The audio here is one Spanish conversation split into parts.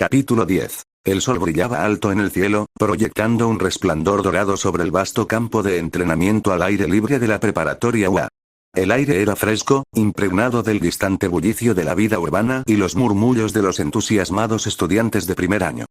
Capítulo 10. El sol brillaba alto en el cielo, proyectando un resplandor dorado sobre el vasto campo de entrenamiento al aire libre de la preparatoria UA. El aire era fresco, impregnado del distante bullicio de la vida urbana y los murmullos de los entusiasmados estudiantes de primer año.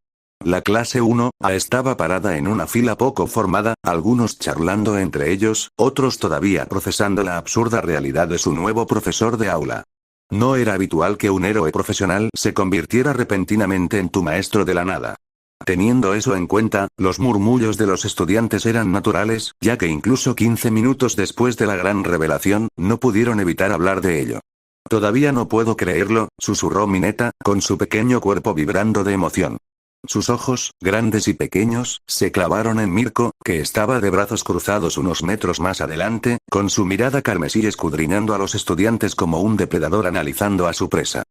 La clase 1A estaba parada en una fila poco formada, algunos charlando entre ellos, otros todavía procesando la absurda realidad de su nuevo profesor de aula. No era habitual que un héroe profesional se convirtiera repentinamente en tu maestro de la nada. Teniendo eso en cuenta, los murmullos de los estudiantes eran naturales, ya que incluso 15 minutos después de la gran revelación, no pudieron evitar hablar de ello. Todavía no puedo creerlo, susurró Mineta, con su pequeño cuerpo vibrando de emoción. Sus ojos, grandes y pequeños, se clavaron en Mirko, que estaba de brazos cruzados unos metros más adelante, con su mirada carmesí escudriñando a los estudiantes como un depredador analizando a su presa.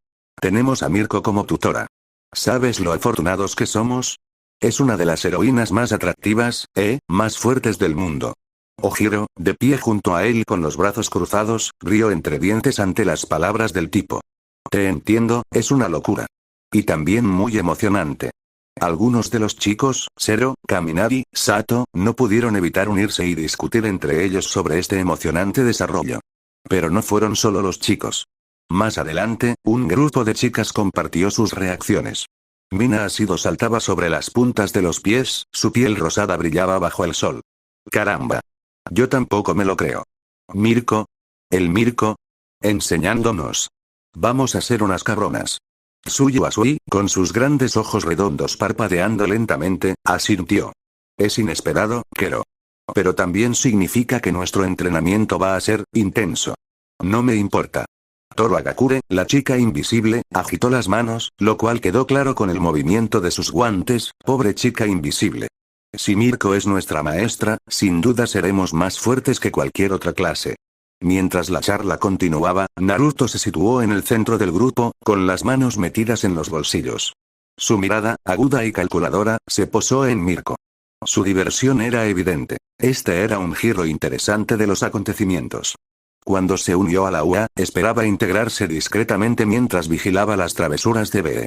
Tenemos a Mirko como tutora. ¿Sabes lo afortunados que somos? Es una de las heroínas más atractivas, más fuertes del mundo. Ojiro, de pie junto a él con los brazos cruzados, rió entre dientes ante las palabras del tipo. Te entiendo, es una locura. Y también muy emocionante. Algunos de los chicos, Zero, Kaminari, Sato, no pudieron evitar unirse y discutir entre ellos sobre este emocionante desarrollo. Pero no fueron solo los chicos. Más adelante, un grupo de chicas compartió sus reacciones. Mina Asido saltaba sobre las puntas de los pies, su piel rosada brillaba bajo el sol. Caramba. Yo tampoco me lo creo. Mirko. El Mirko. Enseñándonos. Vamos a ser unas cabronas. Suyu Asui, con sus grandes ojos redondos parpadeando lentamente, asintió. Es inesperado, Kero. Pero también significa que nuestro entrenamiento va a ser intenso. No me importa. Toro Agakure, la chica invisible, agitó las manos, lo cual quedó claro con el movimiento de sus guantes, pobre chica invisible. Si Mirko es nuestra maestra, sin duda seremos más fuertes que cualquier otra clase. Mientras la charla continuaba, Naruto se situó en el centro del grupo, con las manos metidas en los bolsillos. Su mirada, aguda y calculadora, se posó en Mirko. Su diversión era evidente. Este era un giro interesante de los acontecimientos. Cuando se unió a la UA, esperaba integrarse discretamente mientras vigilaba las travesuras de Bee.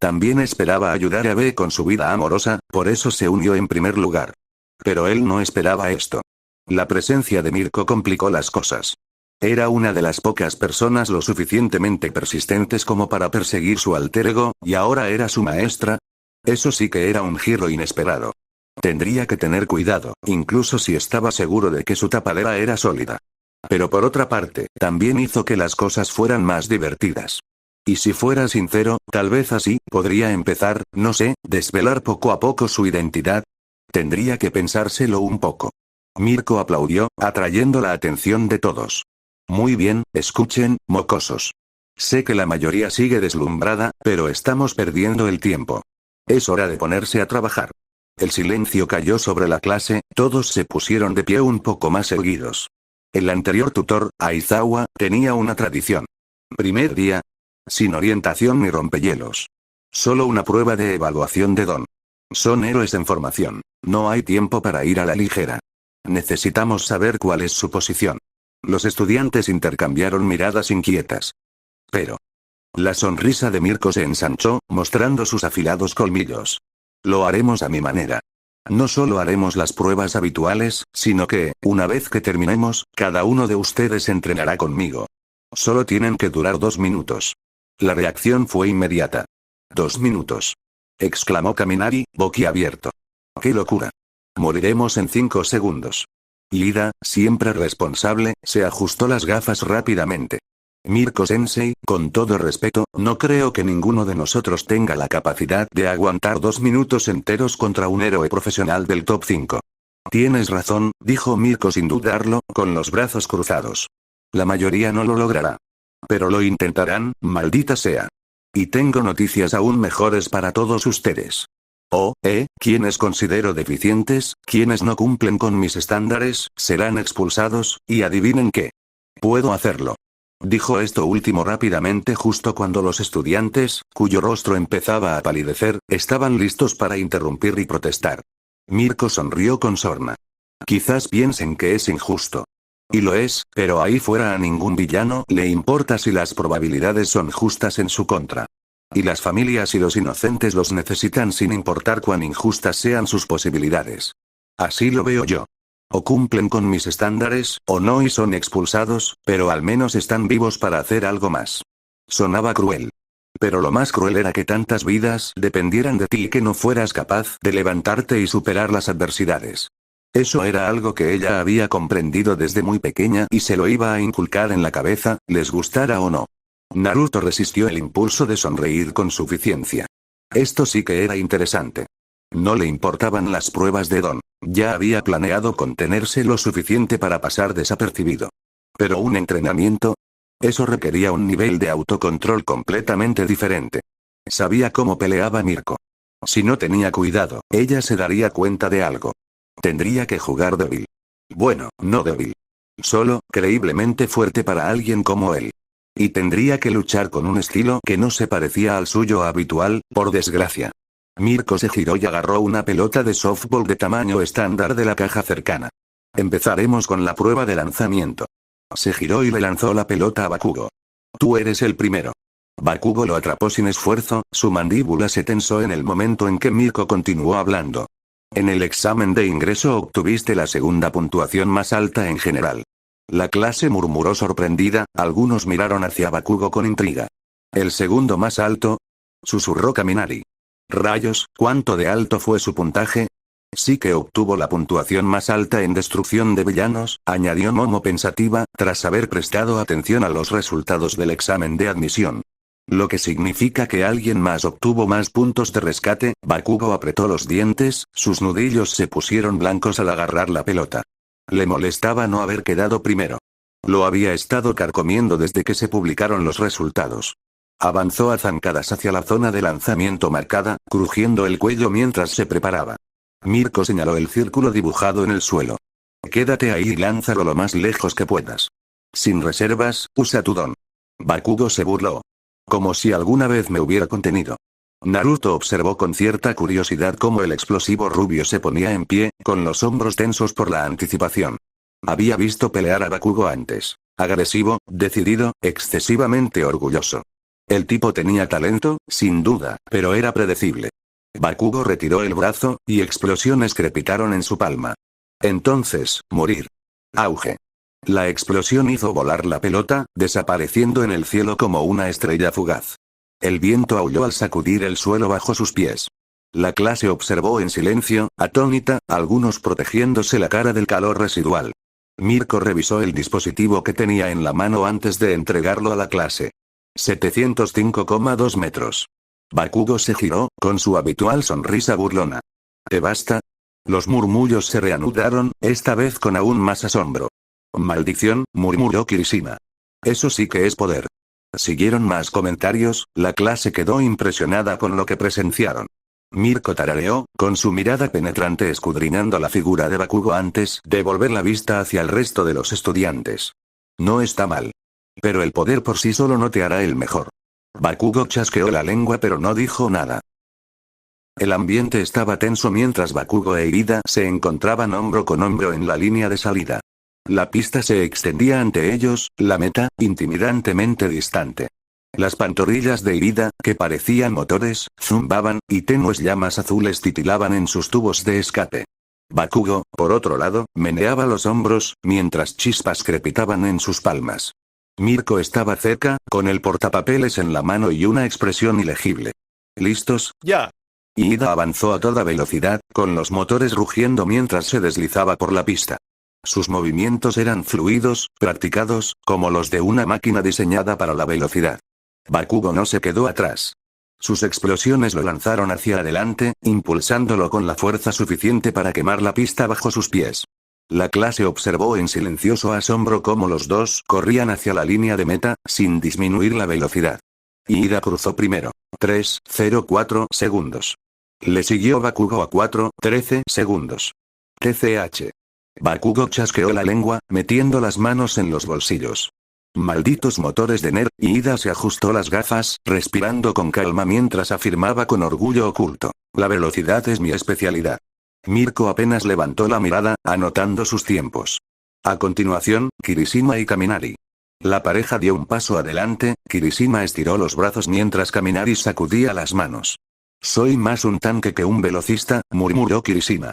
También esperaba ayudar a Bee con su vida amorosa, por eso se unió en primer lugar. Pero él no esperaba esto. La presencia de Mirko complicó las cosas. Era una de las pocas personas lo suficientemente persistentes como para perseguir su alter ego, y ahora era su maestra. Eso sí que era un giro inesperado. Tendría que tener cuidado, incluso si estaba seguro de que su tapadera era sólida. Pero por otra parte, también hizo que las cosas fueran más divertidas. Y si fuera sincero, tal vez así, podría empezar, no sé, desvelar poco a poco su identidad. Tendría que pensárselo un poco. Mirko aplaudió, atrayendo la atención de todos. Muy bien, escuchen, mocosos. Sé que la mayoría sigue deslumbrada, pero estamos perdiendo el tiempo. Es hora de ponerse a trabajar. El silencio cayó sobre la clase, todos se pusieron de pie un poco más erguidos. El anterior tutor, Aizawa, tenía una tradición. Primer día. Sin orientación ni rompehielos. Solo una prueba de evaluación de don. Son héroes en formación. No hay tiempo para ir a la ligera. Necesitamos saber cuál es su posición. Los estudiantes intercambiaron miradas inquietas. Pero. La sonrisa de Mirko se ensanchó, mostrando sus afilados colmillos. Lo haremos a mi manera. No solo haremos las pruebas habituales, sino que, una vez que terminemos, cada uno de ustedes entrenará conmigo. Solo tienen que durar 2 minutos. La reacción fue inmediata. 2 minutos. Exclamó Kaminari, boquiabierto. ¡Qué locura! Moriremos en 5 segundos. Ida, siempre responsable, se ajustó las gafas rápidamente. Mirko-sensei, con todo respeto, no creo que ninguno de nosotros tenga la capacidad de aguantar 2 minutos enteros contra un héroe profesional del top 5. Tienes razón, dijo Mirko sin dudarlo, con los brazos cruzados. La mayoría no lo logrará. Pero lo intentarán, maldita sea. Y tengo noticias aún mejores para todos ustedes. Quienes considero deficientes, quienes no cumplen con mis estándares, serán expulsados, y adivinen qué. Puedo hacerlo. Dijo esto último rápidamente justo cuando los estudiantes, cuyo rostro empezaba a palidecer, estaban listos para interrumpir y protestar. Mirko sonrió con sorna. Quizás piensen que es injusto. Y lo es, pero ahí fuera a ningún villano le importa si las probabilidades son justas en su contra. Y las familias y los inocentes los necesitan sin importar cuán injustas sean sus posibilidades. Así lo veo yo. O cumplen con mis estándares, o no y son expulsados, pero al menos están vivos para hacer algo más. Sonaba cruel. Pero lo más cruel era que tantas vidas dependieran de ti y que no fueras capaz de levantarte y superar las adversidades. Eso era algo que ella había comprendido desde muy pequeña y se lo iba a inculcar en la cabeza, les gustara o no. Naruto resistió el impulso de sonreír con suficiencia. Esto sí que era interesante. No le importaban las pruebas de Don. Ya había planeado contenerse lo suficiente para pasar desapercibido. Pero un entrenamiento, eso requería un nivel de autocontrol completamente diferente. Sabía cómo peleaba Mirko. Si no tenía cuidado, ella se daría cuenta de algo. Tendría que jugar débil. Bueno, no débil. Solo, creíblemente fuerte para alguien como él. Y tendría que luchar con un estilo que no se parecía al suyo habitual, por desgracia. Mirko se giró y agarró una pelota de softball de tamaño estándar de la caja cercana. Empezaremos con la prueba de lanzamiento. Se giró y le lanzó la pelota a Bakugo. Tú eres el primero. Bakugo lo atrapó sin esfuerzo, su mandíbula se tensó en el momento en que Mirko continuó hablando. En el examen de ingreso obtuviste la segunda puntuación más alta en general. La clase murmuró sorprendida, algunos miraron hacia Bakugo con intriga. ¿El segundo más alto? Susurró Kaminari. Rayos, ¿cuánto de alto fue su puntaje? Sí que obtuvo la puntuación más alta en destrucción de villanos, añadió Momo pensativa, tras haber prestado atención a los resultados del examen de admisión. Lo que significa que alguien más obtuvo más puntos de rescate. Bakugo apretó los dientes, sus nudillos se pusieron blancos al agarrar la pelota. Le molestaba no haber quedado primero. Lo había estado carcomiendo desde que se publicaron los resultados. Avanzó a zancadas hacia la zona de lanzamiento marcada, crujiendo el cuello mientras se preparaba. Mirko señaló el círculo dibujado en el suelo. Quédate ahí y lánzalo lo más lejos que puedas. Sin reservas, usa tu don. Bakugo se burló. Como si alguna vez me hubiera contenido. Naruto observó con cierta curiosidad cómo el explosivo rubio se ponía en pie, con los hombros tensos por la anticipación. Había visto pelear a Bakugo antes. Agresivo, decidido, excesivamente orgulloso. El tipo tenía talento, sin duda, pero era predecible. Bakugo retiró el brazo, y explosiones crepitaron en su palma. Entonces, morir. Auge. La explosión hizo volar la pelota, desapareciendo en el cielo como una estrella fugaz. El viento aulló al sacudir el suelo bajo sus pies. La clase observó en silencio, atónita, algunos protegiéndose la cara del calor residual. Mirko revisó el dispositivo que tenía en la mano antes de entregarlo a la clase. 705,2 metros. Bakugo se giró, con su habitual sonrisa burlona. ¿Te basta? Los murmullos se reanudaron, esta vez con aún más asombro. Maldición, murmuró Kirishima. Eso sí que es poder. Siguieron más comentarios, la clase quedó impresionada con lo que presenciaron. Mirko tarareó, con su mirada penetrante escudriñando la figura de Bakugo antes de volver la vista hacia el resto de los estudiantes. No está mal. Pero el poder por sí solo no te hará el mejor. Bakugo chasqueó la lengua pero no dijo nada. El ambiente estaba tenso mientras Bakugo e Irida se encontraban hombro con hombro en la línea de salida. La pista se extendía ante ellos, la meta, intimidantemente distante. Las pantorrillas de Irida, que parecían motores, zumbaban, y tenues llamas azules titilaban en sus tubos de escape. Bakugo, por otro lado, meneaba los hombros, mientras chispas crepitaban en sus palmas. Mirko estaba cerca, con el portapapeles en la mano y una expresión ilegible. ¿Listos? Ya. Ida avanzó a toda velocidad, con los motores rugiendo mientras se deslizaba por la pista. Sus movimientos eran fluidos, practicados, como los de una máquina diseñada para la velocidad. Bakugo no se quedó atrás. Sus explosiones lo lanzaron hacia adelante, impulsándolo con la fuerza suficiente para quemar la pista bajo sus pies. La clase observó en silencioso asombro cómo los dos corrían hacia la línea de meta, sin disminuir la velocidad. Ida cruzó primero. 3,04 segundos. Le siguió Bakugo a 4,13 segundos. TCH. Bakugo chasqueó la lengua, metiendo las manos en los bolsillos. Malditos motores de NER, y Ida se ajustó las gafas, respirando con calma mientras afirmaba con orgullo oculto. La velocidad es mi especialidad. Mirko apenas levantó la mirada, anotando sus tiempos. A continuación, Kirishima y Kaminari. La pareja dio un paso adelante, Kirishima estiró los brazos mientras Kaminari sacudía las manos. Soy más un tanque que un velocista, murmuró Kirishima.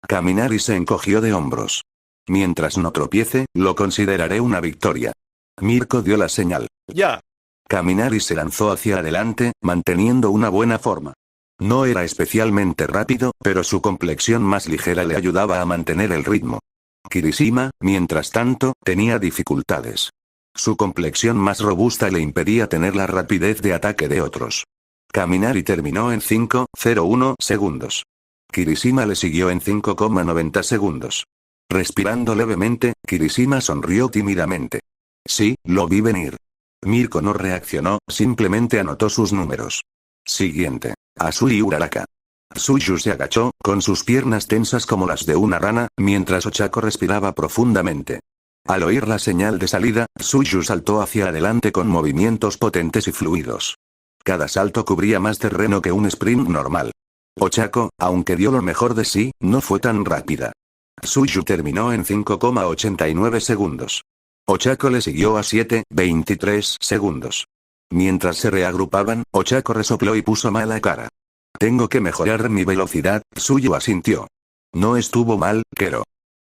Kaminari se encogió de hombros. Mientras no tropiece, lo consideraré una victoria. Mirko dio la señal. Ya. Kaminari se lanzó hacia adelante, manteniendo una buena forma. No era especialmente rápido, pero su complexión más ligera le ayudaba a mantener el ritmo. Kirishima, mientras tanto, tenía dificultades. Su complexión más robusta le impedía tener la rapidez de ataque de otros. Kaminari terminó en 5,01 segundos. Kirishima le siguió en 5,90 segundos. Respirando levemente, Kirishima sonrió tímidamente. Sí, lo vi venir. Mirko no reaccionó, simplemente anotó sus números. Siguiente. Asui Uraraka. Tsuyu se agachó, con sus piernas tensas como las de una rana, mientras Ochako respiraba profundamente. Al oír la señal de salida, Tsuyu saltó hacia adelante con movimientos potentes y fluidos. Cada salto cubría más terreno que un sprint normal. Ochako, aunque dio lo mejor de sí, no fue tan rápida. Tsuyu terminó en 5,89 segundos. Ochako le siguió a 7,23 segundos. Mientras se reagrupaban, Ochako resopló y puso mala cara. Tengo que mejorar mi velocidad, Tsuyu asintió. No estuvo mal, Kero.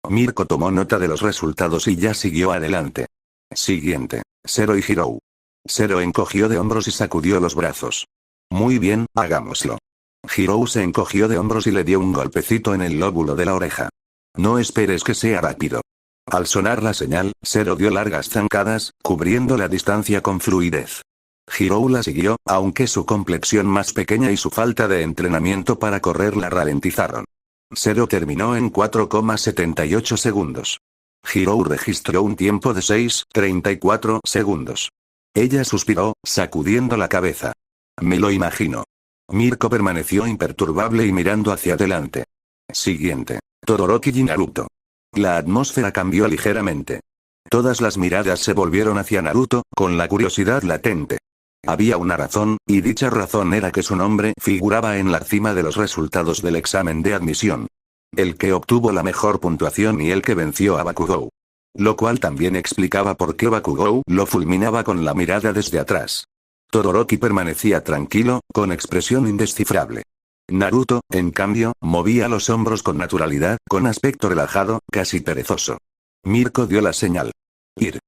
Mirko tomó nota de los resultados y ya siguió adelante. Siguiente. Zero y Hirou. Zero encogió de hombros y sacudió los brazos. Muy bien, hagámoslo. Hirou se encogió de hombros y le dio un golpecito en el lóbulo de la oreja. No esperes que sea rápido. Al sonar la señal, Zero dio largas zancadas, cubriendo la distancia con fluidez. Hirou la siguió, aunque su complexión más pequeña y su falta de entrenamiento para correr la ralentizaron. Zero terminó en 4,78 segundos. Hirou registró un tiempo de 6,34 segundos. Ella suspiró, sacudiendo la cabeza. Me lo imagino. Mirko permaneció imperturbable y mirando hacia adelante. Siguiente. Todoroki y Naruto. La atmósfera cambió ligeramente. Todas las miradas se volvieron hacia Naruto, con la curiosidad latente. Había una razón, y dicha razón era que su nombre figuraba en la cima de los resultados del examen de admisión. El que obtuvo la mejor puntuación y el que venció a Bakugou. Lo cual también explicaba por qué Bakugou lo fulminaba con la mirada desde atrás. Todoroki permanecía tranquilo, con expresión indescifrable. Naruto, en cambio, movía los hombros con naturalidad, con aspecto relajado, casi perezoso. Mirko dio la señal. Ir.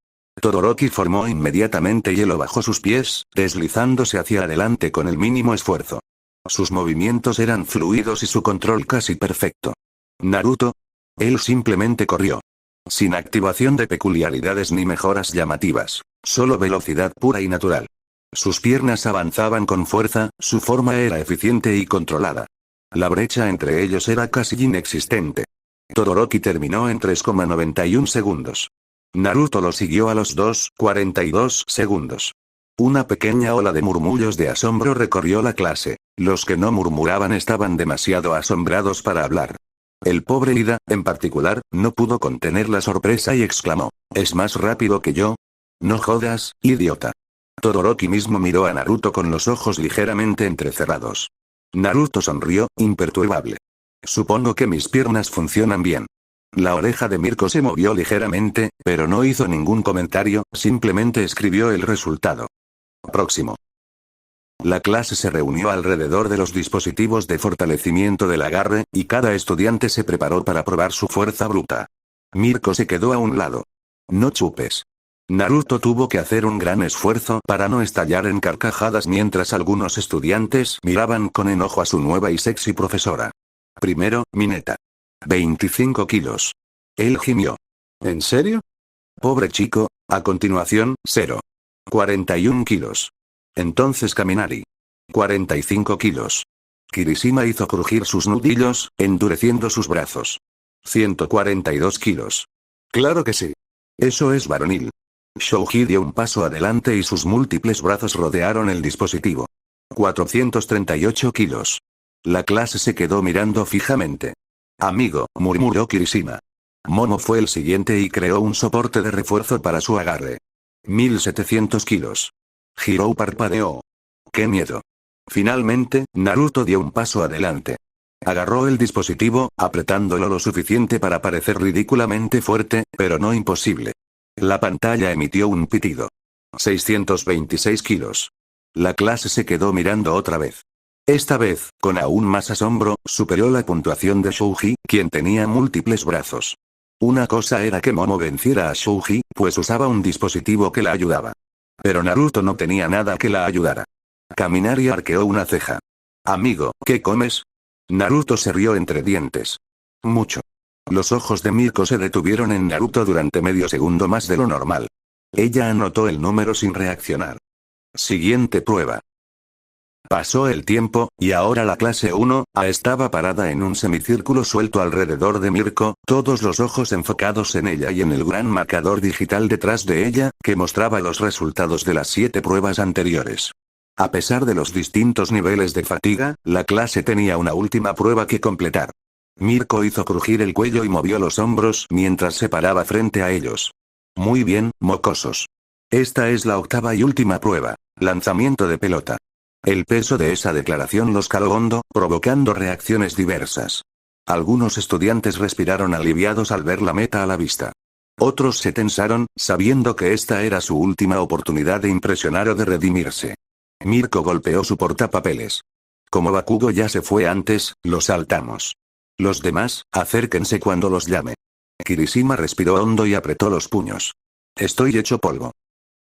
Todoroki formó inmediatamente hielo bajo sus pies, deslizándose hacia adelante con el mínimo esfuerzo. Sus movimientos eran fluidos y su control casi perfecto. Naruto. Él simplemente corrió. Sin activación de peculiaridades ni mejoras llamativas, solo velocidad pura y natural. Sus piernas avanzaban con fuerza, su forma era eficiente y controlada. La brecha entre ellos era casi inexistente. Todoroki terminó en 3,91 segundos. Naruto lo siguió a los 2,42 segundos. Una pequeña ola de murmullos de asombro recorrió la clase. Los que no murmuraban estaban demasiado asombrados para hablar. El pobre Ida, en particular, no pudo contener la sorpresa y exclamó: ¿Es más rápido que yo? No jodas, idiota. Todoroki mismo miró a Naruto con los ojos ligeramente entrecerrados. Naruto sonrió, imperturbable. Supongo que mis piernas funcionan bien. La oreja de Mirko se movió ligeramente, pero no hizo ningún comentario, simplemente escribió el resultado. Próximo. La clase se reunió alrededor de los dispositivos de fortalecimiento del agarre, y cada estudiante se preparó para probar su fuerza bruta. Mirko se quedó a un lado. No chupes. Naruto tuvo que hacer un gran esfuerzo para no estallar en carcajadas mientras algunos estudiantes miraban con enojo a su nueva y sexy profesora. Primero, Mineta. 25 kilos. Él gimió. ¿En serio? Pobre chico. A continuación, Zero. 41 kilos. Entonces Kaminari. 45 kilos. Kirishima hizo crujir sus nudillos, endureciendo sus brazos. 142 kilos. Claro que sí. Eso es varonil. Shouji dio un paso adelante y sus múltiples brazos rodearon el dispositivo. 438 kilos. La clase se quedó mirando fijamente. Amigo, murmuró Kirishima. Momo fue el siguiente y creó un soporte de refuerzo para su agarre. 1700 kilos. Hirou parpadeó. ¡Qué miedo! Finalmente, Naruto dio un paso adelante. Agarró el dispositivo, apretándolo lo suficiente para parecer ridículamente fuerte, pero no imposible. La pantalla emitió un pitido. 626 kilos. La clase se quedó mirando otra vez. Esta vez, con aún más asombro, superó la puntuación de Shouji, quien tenía múltiples brazos. Una cosa era que Momo venciera a Shouji, pues usaba un dispositivo que la ayudaba. Pero Naruto no tenía nada que la ayudara. Kaminari arqueó una ceja. Amigo, ¿qué comes? Naruto se rió entre dientes. Mucho. Los ojos de Mirko se detuvieron en Naruto durante medio segundo más de lo normal. Ella anotó el número sin reaccionar. Siguiente prueba. Pasó el tiempo, y ahora la clase 1A estaba parada en un semicírculo suelto alrededor de Mirko, todos los ojos enfocados en ella y en el gran marcador digital detrás de ella, que mostraba los resultados de las 7 pruebas anteriores. A pesar de los distintos niveles de fatiga, la clase tenía una última prueba que completar. Mirko hizo crujir el cuello y movió los hombros mientras se paraba frente a ellos. Muy bien, mocosos. Esta es la 8ª y última prueba. Lanzamiento de pelota. El peso de esa declaración los caló hondo, provocando reacciones diversas. Algunos estudiantes respiraron aliviados al ver la meta a la vista. Otros se tensaron, sabiendo que esta era su última oportunidad de impresionar o de redimirse. Mirko golpeó su portapapeles. Como Bakugo ya se fue antes, lo saltamos. Los demás, acérquense cuando los llame. Kirishima respiró hondo y apretó los puños. Estoy hecho polvo.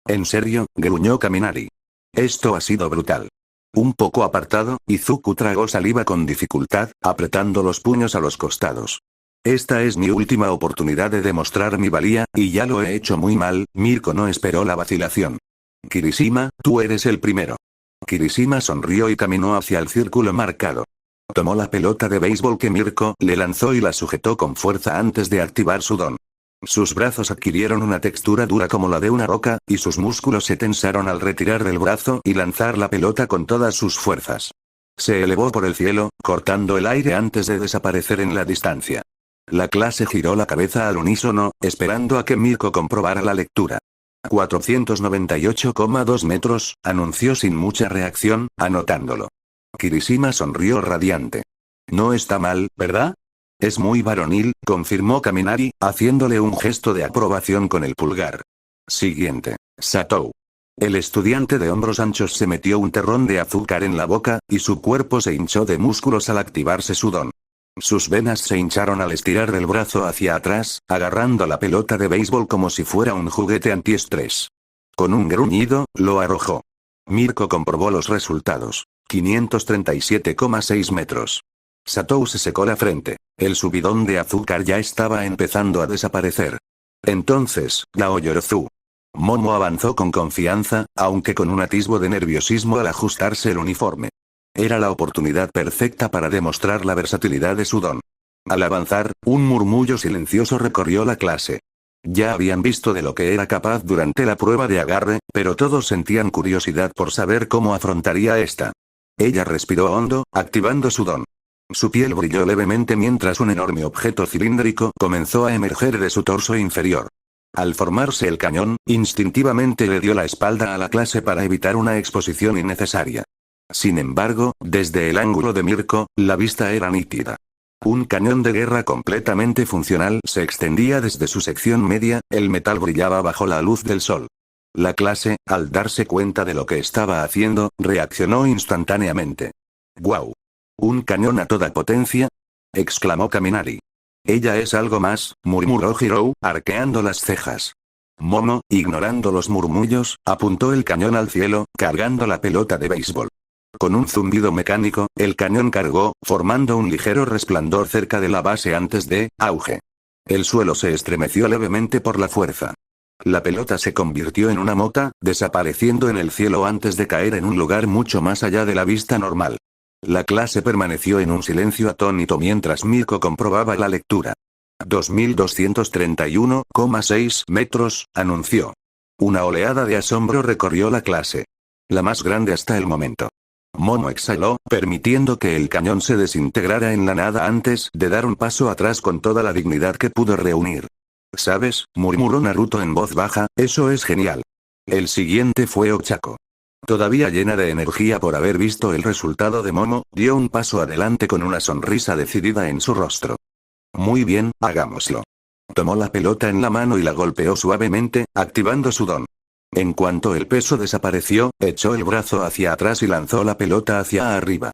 En serio, gruñó Kaminari. Esto ha sido brutal. Un poco apartado, Izuku tragó saliva con dificultad, apretando los puños a los costados. Esta es mi última oportunidad de demostrar mi valía, y ya lo he hecho muy mal. Mirko no esperó la vacilación. Kirishima, tú eres el primero. Kirishima sonrió y caminó hacia el círculo marcado. Tomó la pelota de béisbol que Mirko le lanzó y la sujetó con fuerza antes de activar su don. Sus brazos adquirieron una textura dura como la de una roca, y sus músculos se tensaron al retirar del brazo y lanzar la pelota con todas sus fuerzas. Se elevó por el cielo, cortando el aire antes de desaparecer en la distancia. La clase giró la cabeza al unísono, esperando a que Mirko comprobara la lectura. 498,2 metros, anunció sin mucha reacción, anotándolo. Kirishima sonrió radiante. No está mal, ¿verdad? Es muy varonil, confirmó Kaminari, haciéndole un gesto de aprobación con el pulgar. Siguiente, Satou. El estudiante de hombros anchos se metió un terrón de azúcar en la boca, y su cuerpo se hinchó de músculos al activarse su don. Sus venas se hincharon al estirar el brazo hacia atrás, agarrando la pelota de béisbol como si fuera un juguete antiestrés. Con un gruñido, lo arrojó. Mirko comprobó los resultados. 537,6 metros. Satou se secó la frente. El subidón de azúcar ya estaba empezando a desaparecer. Entonces, Naoyorozu. Momo avanzó con confianza, aunque con un atisbo de nerviosismo al ajustarse el uniforme. Era la oportunidad perfecta para demostrar la versatilidad de su don. Al avanzar, un murmullo silencioso recorrió la clase. Ya habían visto de lo que era capaz durante la prueba de agarre, pero todos sentían curiosidad por saber cómo afrontaría esta. Ella respiró hondo, activando su don. Su piel brilló levemente mientras un enorme objeto cilíndrico comenzó a emerger de su torso inferior. Al formarse el cañón, instintivamente le dio la espalda a la clase para evitar una exposición innecesaria. Sin embargo, desde el ángulo de Mirko, la vista era nítida. Un cañón de guerra completamente funcional se extendía desde su sección media, el metal brillaba bajo la luz del sol. La clase, al darse cuenta de lo que estaba haciendo, reaccionó instantáneamente. ¡Guau! ¿Un cañón a toda potencia?, exclamó Kaminari. Ella es algo más, murmuró Hirou, arqueando las cejas. Momo, ignorando los murmullos, apuntó el cañón al cielo, cargando la pelota de béisbol. Con un zumbido mecánico, el cañón cargó, formando un ligero resplandor cerca de la base antes de auge. El suelo se estremeció levemente por la fuerza. La pelota se convirtió en una mota, desapareciendo en el cielo antes de caer en un lugar mucho más allá de la vista normal. La clase permaneció en un silencio atónito mientras Mirko comprobaba la lectura. 2231,6 metros, anunció. Una oleada de asombro recorrió la clase. La más grande hasta el momento. Momo exhaló, permitiendo que el cañón se desintegrara en la nada antes de dar un paso atrás con toda la dignidad que pudo reunir. ¿Sabes?, murmuró Naruto en voz baja, eso es genial. El siguiente fue Ochako. Todavía llena de energía por haber visto el resultado de Momo, dio un paso adelante con una sonrisa decidida en su rostro. Muy bien, hagámoslo. Tomó la pelota en la mano y la golpeó suavemente, activando su don. En cuanto el peso desapareció, echó el brazo hacia atrás y lanzó la pelota hacia arriba.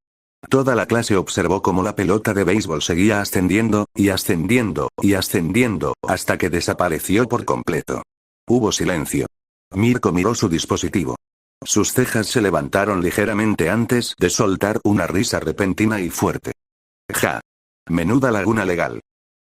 Toda la clase observó cómo la pelota de béisbol seguía ascendiendo, y ascendiendo, y ascendiendo, hasta que desapareció por completo. Hubo silencio. Mirko miró su dispositivo. Sus cejas se levantaron ligeramente antes de soltar una risa repentina y fuerte. Ja. Menuda laguna legal.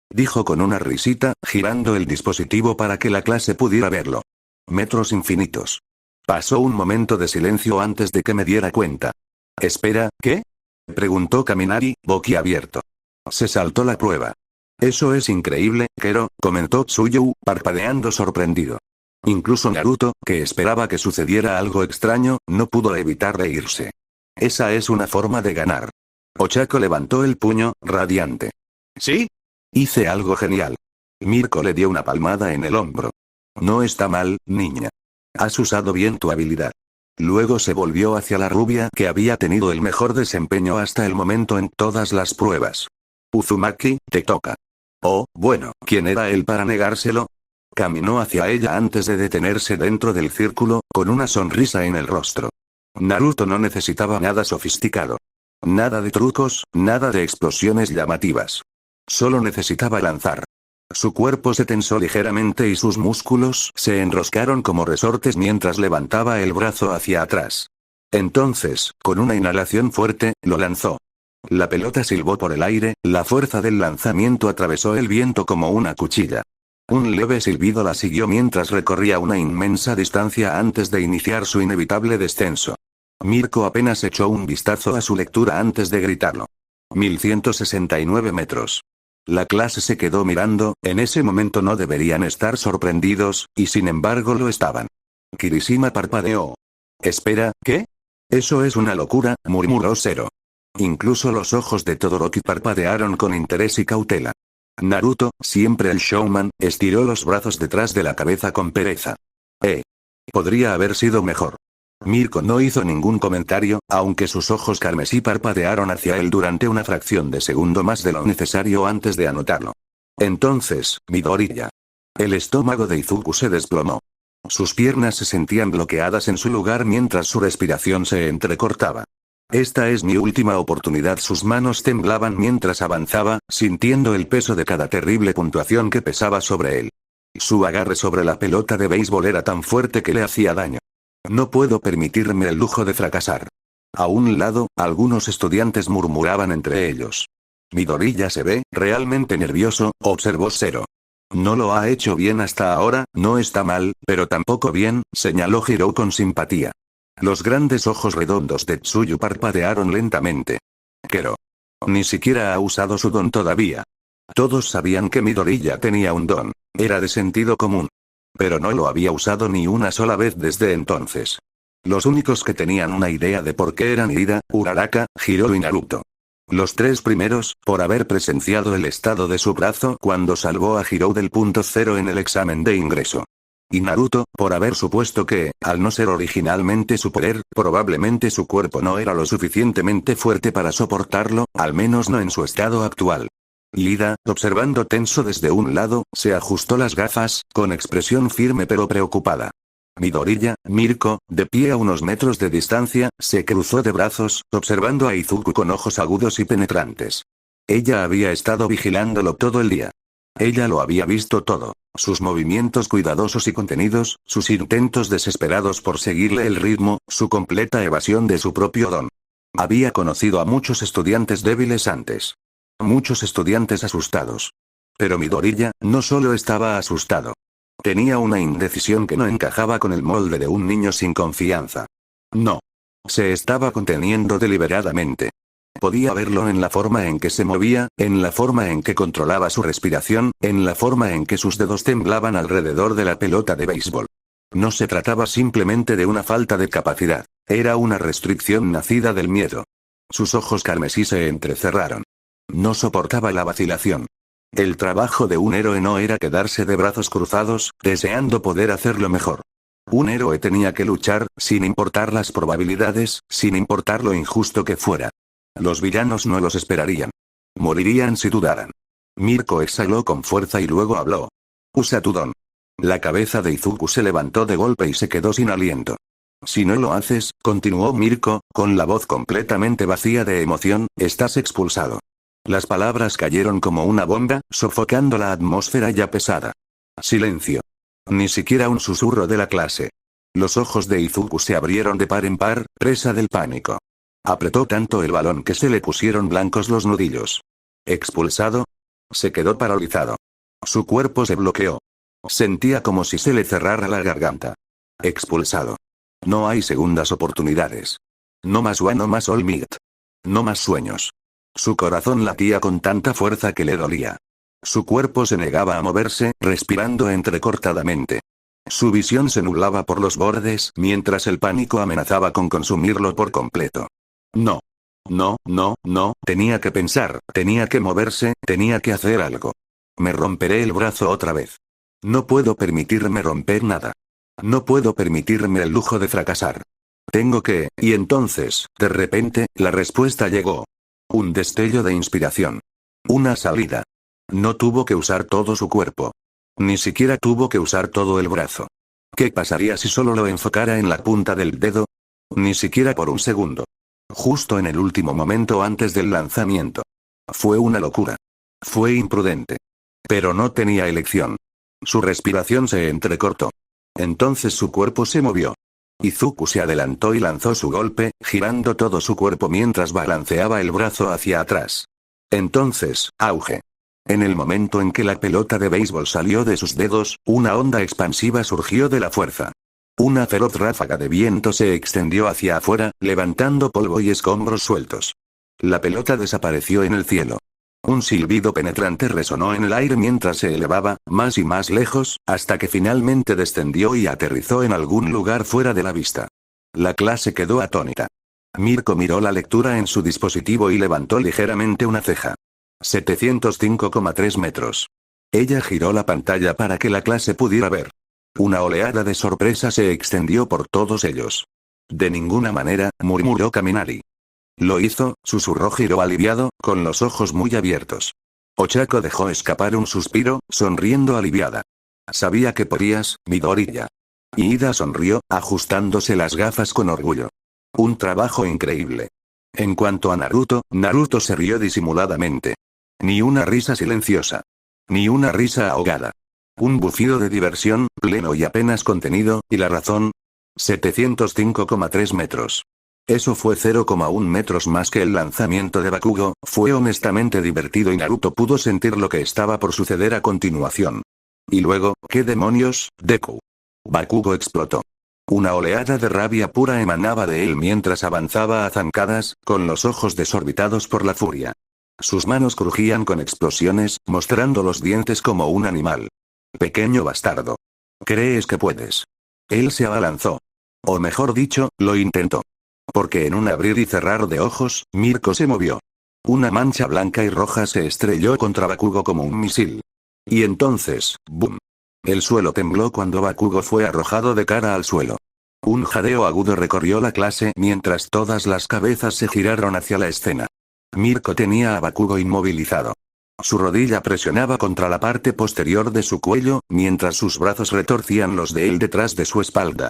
Dijo con una risita, girando el dispositivo para que la clase pudiera verlo. Metros infinitos. Pasó un momento de silencio antes de que me diera cuenta. Espera, ¿qué? Preguntó Kaminari, boquiabierto. Se saltó la prueba. Eso es increíble, Kero, comentó Tsuyu, parpadeando sorprendido. Incluso Naruto, que esperaba que sucediera algo extraño, no pudo evitar reírse. Esa es una forma de ganar. Ochako levantó el puño, radiante. ¿Sí? Hice algo genial. Mirko le dio una palmada en el hombro. No está mal, niña. Has usado bien tu habilidad. Luego se volvió hacia la rubia que había tenido el mejor desempeño hasta el momento en todas las pruebas. Uzumaki, te toca. Oh, bueno, ¿quién era él para negárselo? Caminó hacia ella antes de detenerse dentro del círculo, con una sonrisa en el rostro. Naruto no necesitaba nada sofisticado. Nada de trucos, nada de explosiones llamativas. Solo necesitaba lanzar. Su cuerpo se tensó ligeramente y sus músculos se enroscaron como resortes mientras levantaba el brazo hacia atrás. Entonces, con una inhalación fuerte, lo lanzó. La pelota silbó por el aire, la fuerza del lanzamiento atravesó el viento como una cuchilla. Un leve silbido la siguió mientras recorría una inmensa distancia antes de iniciar su inevitable descenso. Mirko apenas echó un vistazo a su lectura antes de gritarlo. 1169 metros. La clase se quedó mirando, en ese momento no deberían estar sorprendidos, y sin embargo lo estaban. Kirishima parpadeó. Espera, ¿qué? Eso es una locura, murmuró Zero. Incluso los ojos de Todoroki parpadearon con interés y cautela. Naruto, siempre el showman, estiró los brazos detrás de la cabeza con pereza. Podría haber sido mejor. Mirko no hizo ningún comentario, aunque sus ojos carmesí parpadearon hacia él durante una fracción de segundo más de lo necesario antes de anotarlo. Entonces, Midoriya. El estómago de Izuku se desplomó. Sus piernas se sentían bloqueadas en su lugar mientras su respiración se entrecortaba. Esta es mi última oportunidad. Sus manos temblaban mientras avanzaba, sintiendo el peso de cada terrible puntuación que pesaba sobre él. Su agarre sobre la pelota de béisbol era tan fuerte que le hacía daño. No puedo permitirme el lujo de fracasar. A un lado, algunos estudiantes murmuraban entre ellos. Midoriya se ve realmente nervioso, observó Zero. No lo ha hecho bien hasta ahora, no está mal, pero tampoco bien, señaló Hiro con simpatía. Los grandes ojos redondos de Tsuyu parpadearon lentamente. Kero. Ni siquiera ha usado su don todavía. Todos sabían que Midoriya tenía un don. Era de sentido común. Pero no lo había usado ni una sola vez desde entonces. Los únicos que tenían una idea de por qué eran Ida, Uraraka, Hiro y Naruto. Los tres primeros, por haber presenciado el estado de su brazo cuando salvó a Hiro del punto cero en el examen de ingreso. Y Naruto, por haber supuesto que, al no ser originalmente su poder, probablemente su cuerpo no era lo suficientemente fuerte para soportarlo, al menos no en su estado actual. Ida, observando tenso desde un lado, se ajustó las gafas, con expresión firme pero preocupada. Midoriya, Mirko, de pie a unos metros de distancia, se cruzó de brazos, observando a Izuku con ojos agudos y penetrantes. Ella había estado vigilándolo todo el día. Ella lo había visto todo, sus movimientos cuidadosos y contenidos, sus intentos desesperados por seguirle el ritmo, su completa evasión de su propio don. Había conocido a muchos estudiantes débiles antes. Muchos estudiantes asustados. Pero Midoriya, no solo estaba asustado. Tenía una indecisión que no encajaba con el molde de un niño sin confianza. No. Se estaba conteniendo deliberadamente. Podía verlo en la forma en que se movía, en la forma en que controlaba su respiración, en la forma en que sus dedos temblaban alrededor de la pelota de béisbol. No se trataba simplemente de una falta de capacidad. Era una restricción nacida del miedo. Sus ojos carmesí se entrecerraron. No soportaba la vacilación. El trabajo de un héroe no era quedarse de brazos cruzados, deseando poder hacerlo mejor. Un héroe tenía que luchar, sin importar las probabilidades, sin importar lo injusto que fuera. Los villanos no los esperarían. Morirían si dudaran. Mirko exhaló con fuerza y luego habló. Usa tu don. La cabeza de Izuku se levantó de golpe y se quedó sin aliento. Si no lo haces, continuó Mirko, con la voz completamente vacía de emoción, estás expulsado. Las palabras cayeron como una bomba, sofocando la atmósfera ya pesada. Silencio. Ni siquiera un susurro de la clase. Los ojos de Izuku se abrieron de par en par, presa del pánico. Apretó tanto el balón que se le pusieron blancos los nudillos. ¿Expulsado? Se quedó paralizado. Su cuerpo se bloqueó. Sentía como si se le cerrara la garganta. Expulsado. No hay segundas oportunidades. No más One, no más All Might. No más sueños. Su corazón latía con tanta fuerza que le dolía. Su cuerpo se negaba a moverse, respirando entrecortadamente. Su visión se nublaba por los bordes mientras el pánico amenazaba con consumirlo por completo. No. No, no, no, tenía que pensar, tenía que moverse, tenía que hacer algo. Me romperé el brazo otra vez. No puedo permitirme romper nada. No puedo permitirme el lujo de fracasar. Tengo que, y entonces, de repente, la respuesta llegó. Un destello de inspiración. Una salida. No tuvo que usar todo su cuerpo. Ni siquiera tuvo que usar todo el brazo. ¿Qué pasaría si solo lo enfocara en la punta del dedo? Ni siquiera por un segundo. Justo en el último momento antes del lanzamiento. Fue una locura. Fue imprudente. Pero no tenía elección. Su respiración se entrecortó. Entonces su cuerpo se movió. Izuku se adelantó y lanzó su golpe, girando todo su cuerpo mientras balanceaba el brazo hacia atrás. Entonces, auge. En el momento en que la pelota de béisbol salió de sus dedos, una onda expansiva surgió de la fuerza. Una feroz ráfaga de viento se extendió hacia afuera, levantando polvo y escombros sueltos. La pelota desapareció en el cielo. Un silbido penetrante resonó en el aire mientras se elevaba, más y más lejos, hasta que finalmente descendió y aterrizó en algún lugar fuera de la vista. La clase quedó atónita. Mirko miró la lectura en su dispositivo y levantó ligeramente una ceja. 705,3 metros. Ella giró la pantalla para que la clase pudiera ver. Una oleada de sorpresa se extendió por todos ellos. De ninguna manera, murmuró Kaminari. Lo hizo, susurró Hiro aliviado, con los ojos muy abiertos. Ochako dejó escapar un suspiro, sonriendo aliviada. Sabía que podías, Midoriya. Y Ida sonrió, ajustándose las gafas con orgullo. Un trabajo increíble. En cuanto a Naruto, Naruto se rió disimuladamente. Ni una risa silenciosa. Ni una risa ahogada. Un bufido de diversión, pleno y apenas contenido, y la razón. 705,3 metros. Eso fue 0,1 metros más que el lanzamiento de Bakugo, fue honestamente divertido y Naruto pudo sentir lo que estaba por suceder a continuación. Y luego, ¿qué demonios, Deku? Bakugo explotó. Una oleada de rabia pura emanaba de él mientras avanzaba a zancadas, con los ojos desorbitados por la furia. Sus manos crujían con explosiones, mostrando los dientes como un animal. Pequeño bastardo. ¿Crees que puedes? Él se abalanzó. O mejor dicho, lo intentó. Porque en un abrir y cerrar de ojos, Mirko se movió. Una mancha blanca y roja se estrelló contra Bakugo como un misil. Y entonces, ¡boom! El suelo tembló cuando Bakugo fue arrojado de cara al suelo. Un jadeo agudo recorrió la clase mientras todas las cabezas se giraron hacia la escena. Mirko tenía a Bakugo inmovilizado. Su rodilla presionaba contra la parte posterior de su cuello, mientras sus brazos retorcían los de él detrás de su espalda.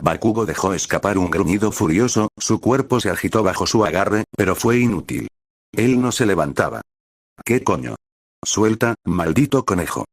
Bakugo dejó escapar un gruñido furioso, su cuerpo se agitó bajo su agarre, pero fue inútil. Él no se levantaba. ¿Qué coño? Suelta, maldito conejo.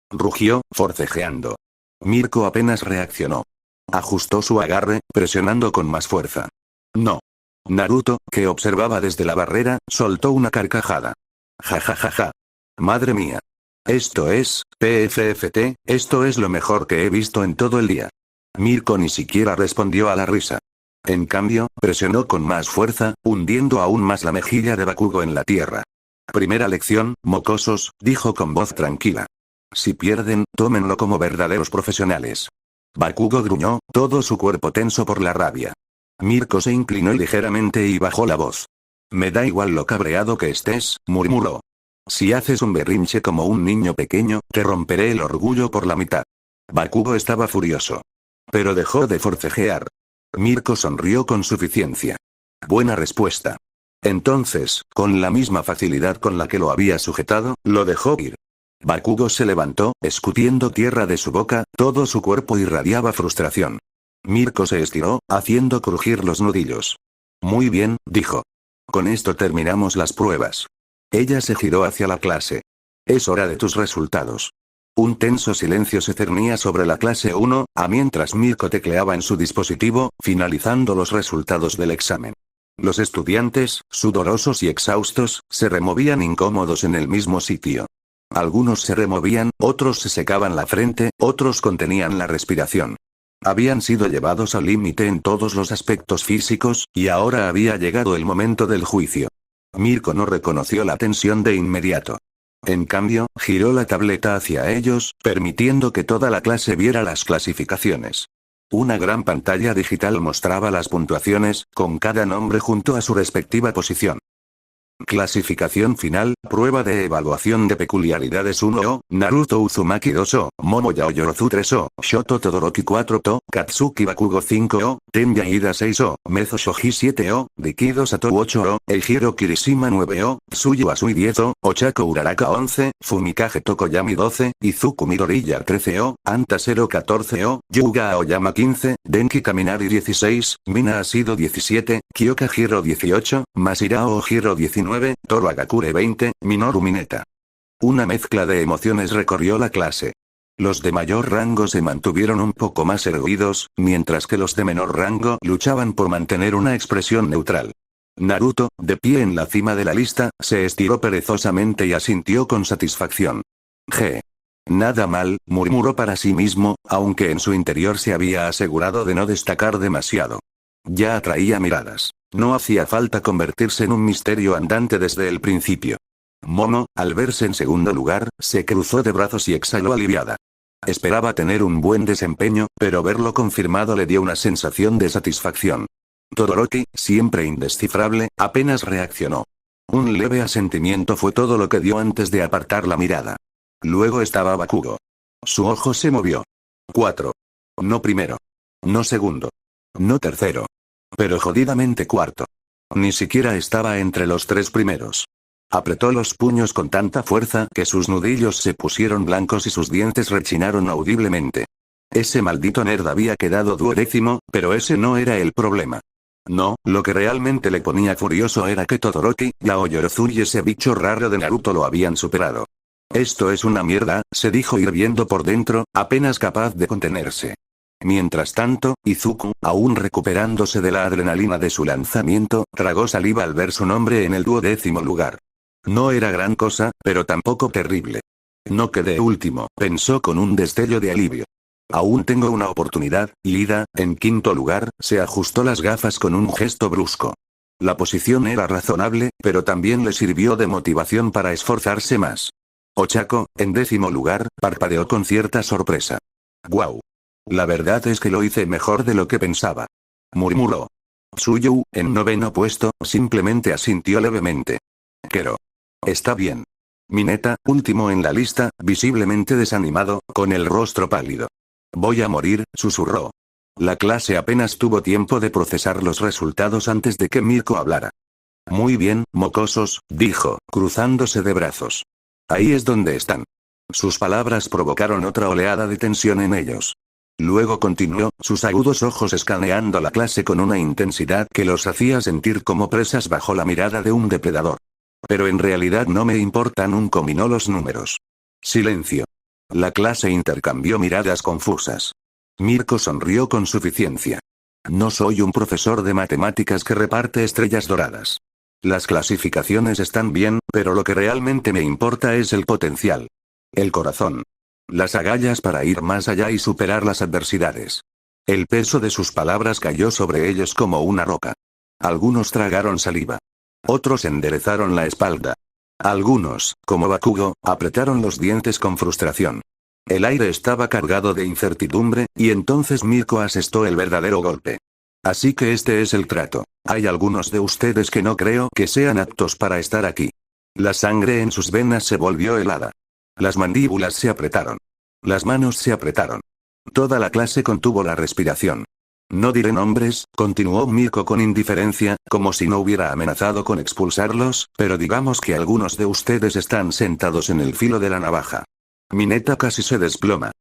Rugió, forcejeando. Mirko apenas reaccionó. Ajustó su agarre, presionando con más fuerza. No. Naruto, que observaba desde la barrera, soltó una carcajada. Ja ja ja ja. Madre mía. Esto es, PFFT, esto es lo mejor que he visto en todo el día. Mirko ni siquiera respondió a la risa. En cambio, presionó con más fuerza, hundiendo aún más la mejilla de Bakugo en la tierra. Primera lección, mocosos, dijo con voz tranquila. Si pierden, tómenlo como verdaderos profesionales. Bakugo gruñó, todo su cuerpo tenso por la rabia. Mirko se inclinó ligeramente y bajó la voz. Me da igual lo cabreado que estés, murmuró. Si haces un berrinche como un niño pequeño, te romperé el orgullo por la mitad. Bakugo estaba furioso. Pero dejó de forcejear. Mirko sonrió con suficiencia. Buena respuesta. Entonces, con la misma facilidad con la que lo había sujetado, lo dejó ir. Bakugo se levantó, escupiendo tierra de su boca, todo su cuerpo irradiaba frustración. Mirko se estiró, haciendo crujir los nudillos. Muy bien, dijo. Con esto terminamos las pruebas. Ella se giró hacia la clase. Es hora de tus resultados. Un tenso silencio se cernía sobre la clase 1, mientras Mirko tecleaba en su dispositivo, finalizando los resultados del examen. Los estudiantes, sudorosos y exhaustos, se removían incómodos en el mismo sitio. Algunos se removían, otros se secaban la frente, otros contenían la respiración. Habían sido llevados al límite en todos los aspectos físicos, y ahora había llegado el momento del juicio. Mirko no reconoció la tensión de inmediato. En cambio, giró la tableta hacia ellos, permitiendo que toda la clase viera las clasificaciones. Una gran pantalla digital mostraba las puntuaciones, con cada nombre junto a su respectiva posición. Clasificación final, prueba de evaluación de peculiaridades 1O, Naruto Uzumaki 2O, Momo Yaoyorozu 3O, Shoto Todoroki 4O, Katsuki Bakugo 5O, Tenya Ida 6O, Mezo Shoji 7O, Rikido Sato 8O, Eijiro Kirishima 9O, Tsuyu Asui 10O, Ochako Uraraka 11, Fumikage Tokoyami 12, Izuku Midoriya 13O, Anta Zero 14O, Yuga Aoyama 15, Denki Kaminari 16, Mina Asido 17, Kyoka Hiro 18, Masirao Hiro 19, Toro Agakure 20, Minoru Mineta. Una mezcla de emociones recorrió la clase. Los de mayor rango se mantuvieron un poco más erguidos, mientras que los de menor rango luchaban por mantener una expresión neutral. Naruto, de pie en la cima de la lista, se estiró perezosamente y asintió con satisfacción. Nada mal, murmuró para sí mismo, aunque en su interior se había asegurado de no destacar demasiado. Ya atraía miradas. No hacía falta convertirse en un misterio andante desde el principio. Momo, al verse en segundo lugar, se cruzó de brazos y exhaló aliviada. Esperaba tener un buen desempeño, pero verlo confirmado le dio una sensación de satisfacción. Todoroki, siempre indescifrable, apenas reaccionó. Un leve asentimiento fue todo lo que dio antes de apartar la mirada. Luego estaba Bakugo. Su ojo se movió. 4. No primero. No segundo. No tercero. Pero jodidamente cuarto. Ni siquiera estaba entre los 3 primeros. Apretó los puños con tanta fuerza que sus nudillos se pusieron blancos y sus dientes rechinaron audiblemente. Ese maldito nerd había quedado 12º, pero ese no era el problema. No, lo que realmente le ponía furioso era que Todoroki, Yaoyorozu y ese bicho raro de Naruto lo habían superado. Esto es una mierda, se dijo hirviendo por dentro, apenas capaz de contenerse. Mientras tanto, Izuku, aún recuperándose de la adrenalina de su lanzamiento, tragó saliva al ver su nombre en el 12º lugar. No era gran cosa, pero tampoco terrible. No quedé último, pensó con un destello de alivio. Aún tengo una oportunidad, Lida, en quinto lugar, se ajustó las gafas con un gesto brusco. La posición era razonable, pero también le sirvió de motivación para esforzarse más. Ochako, en 10º lugar, parpadeó con cierta sorpresa. «Guau. La verdad es que lo hice mejor de lo que pensaba», murmuró. Tsuyu, en 9º puesto, simplemente asintió levemente. «Quero. Está bien». Mineta, último en la lista, visiblemente desanimado, con el rostro pálido. «Voy a morir», susurró. La clase apenas tuvo tiempo de procesar los resultados antes de que Mirko hablara. «Muy bien, mocosos», dijo, cruzándose de brazos. «Ahí es donde están». Sus palabras provocaron otra oleada de tensión en ellos. Luego continuó, sus agudos ojos escaneando la clase con una intensidad que los hacía sentir como presas bajo la mirada de un depredador. «Pero en realidad no me importan un comino los números». Silencio. La clase intercambió miradas confusas. Mirko sonrió con suficiencia. «No soy un profesor de matemáticas que reparte estrellas doradas. Las clasificaciones están bien, pero lo que realmente me importa es el potencial. El corazón. Las agallas para ir más allá y superar las adversidades». El peso de sus palabras cayó sobre ellos como una roca. Algunos tragaron saliva. Otros enderezaron la espalda. Algunos, como Bakugo, apretaron los dientes con frustración. El aire estaba cargado de incertidumbre, y entonces Mirko asestó el verdadero golpe. «Así que este es el trato. Hay algunos de ustedes que no creo que sean aptos para estar aquí». La sangre en sus venas se volvió helada. Las mandíbulas se apretaron. Las manos se apretaron. Toda la clase contuvo la respiración. «No diré nombres», continuó Mirko con indiferencia, como si no hubiera amenazado con expulsarlos, «pero digamos que algunos de ustedes están sentados en el filo de la navaja. Mineta casi se desploma.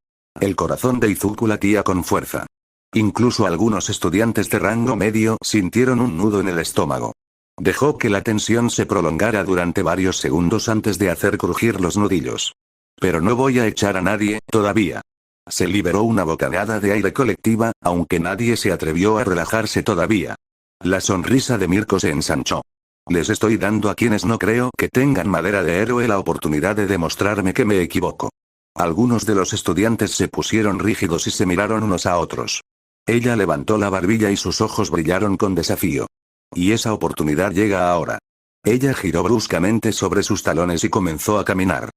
El corazón de Izuku latía con fuerza. Incluso algunos estudiantes de rango medio sintieron un nudo en el estómago. Dejó que la tensión se prolongara durante varios segundos antes de hacer crujir los nudillos. Pero no voy a echar a nadie, todavía. Se liberó una bocanada de aire colectiva, aunque nadie se atrevió a relajarse todavía. La sonrisa de Mirko se ensanchó. Les estoy dando a quienes no creo que tengan madera de héroe la oportunidad de demostrarme que me equivoco. Algunos de los estudiantes se pusieron rígidos y se miraron unos a otros. Ella levantó la barbilla y sus ojos brillaron con desafío. Y esa oportunidad llega ahora. Ella giró bruscamente sobre sus talones y comenzó a caminar.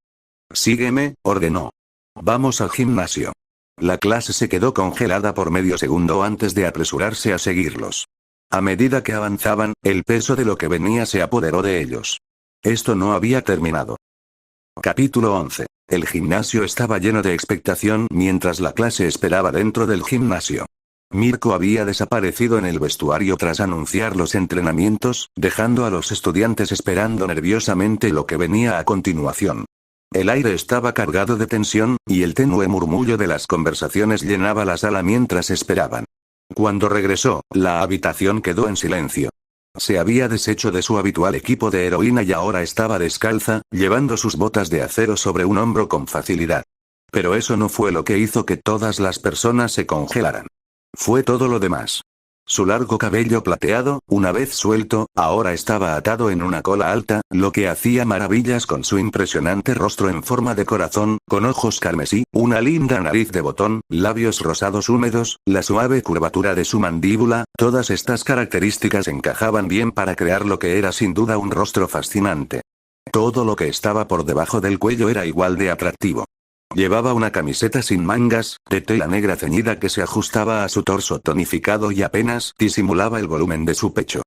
Sígueme, ordenó. Vamos al gimnasio. La clase se quedó congelada por medio segundo antes de apresurarse a seguirlos. A medida que avanzaban, el peso de lo que venía se apoderó de ellos. Esto no había terminado. Capítulo 11. El gimnasio estaba lleno de expectación mientras la clase esperaba dentro del gimnasio. Mirko había desaparecido en el vestuario tras anunciar los entrenamientos, dejando a los estudiantes esperando nerviosamente lo que venía a continuación. El aire estaba cargado de tensión, y el tenue murmullo de las conversaciones llenaba la sala mientras esperaban. Cuando regresó, la habitación quedó en silencio. Se había deshecho de su habitual equipo de heroína y ahora estaba descalza, llevando sus botas de acero sobre un hombro con facilidad. Pero eso no fue lo que hizo que todas las personas se congelaran. Fue todo lo demás. Su largo cabello plateado, una vez suelto, ahora estaba atado en una cola alta, lo que hacía maravillas con su impresionante rostro en forma de corazón, con ojos carmesí, una linda nariz de botón, labios rosados húmedos, la suave curvatura de su mandíbula, todas estas características encajaban bien para crear lo que era sin duda un rostro fascinante. Todo lo que estaba por debajo del cuello era igual de atractivo. Llevaba una camiseta sin mangas, de tela negra ceñida que se ajustaba a su torso tonificado y apenas disimulaba el volumen de su pecho.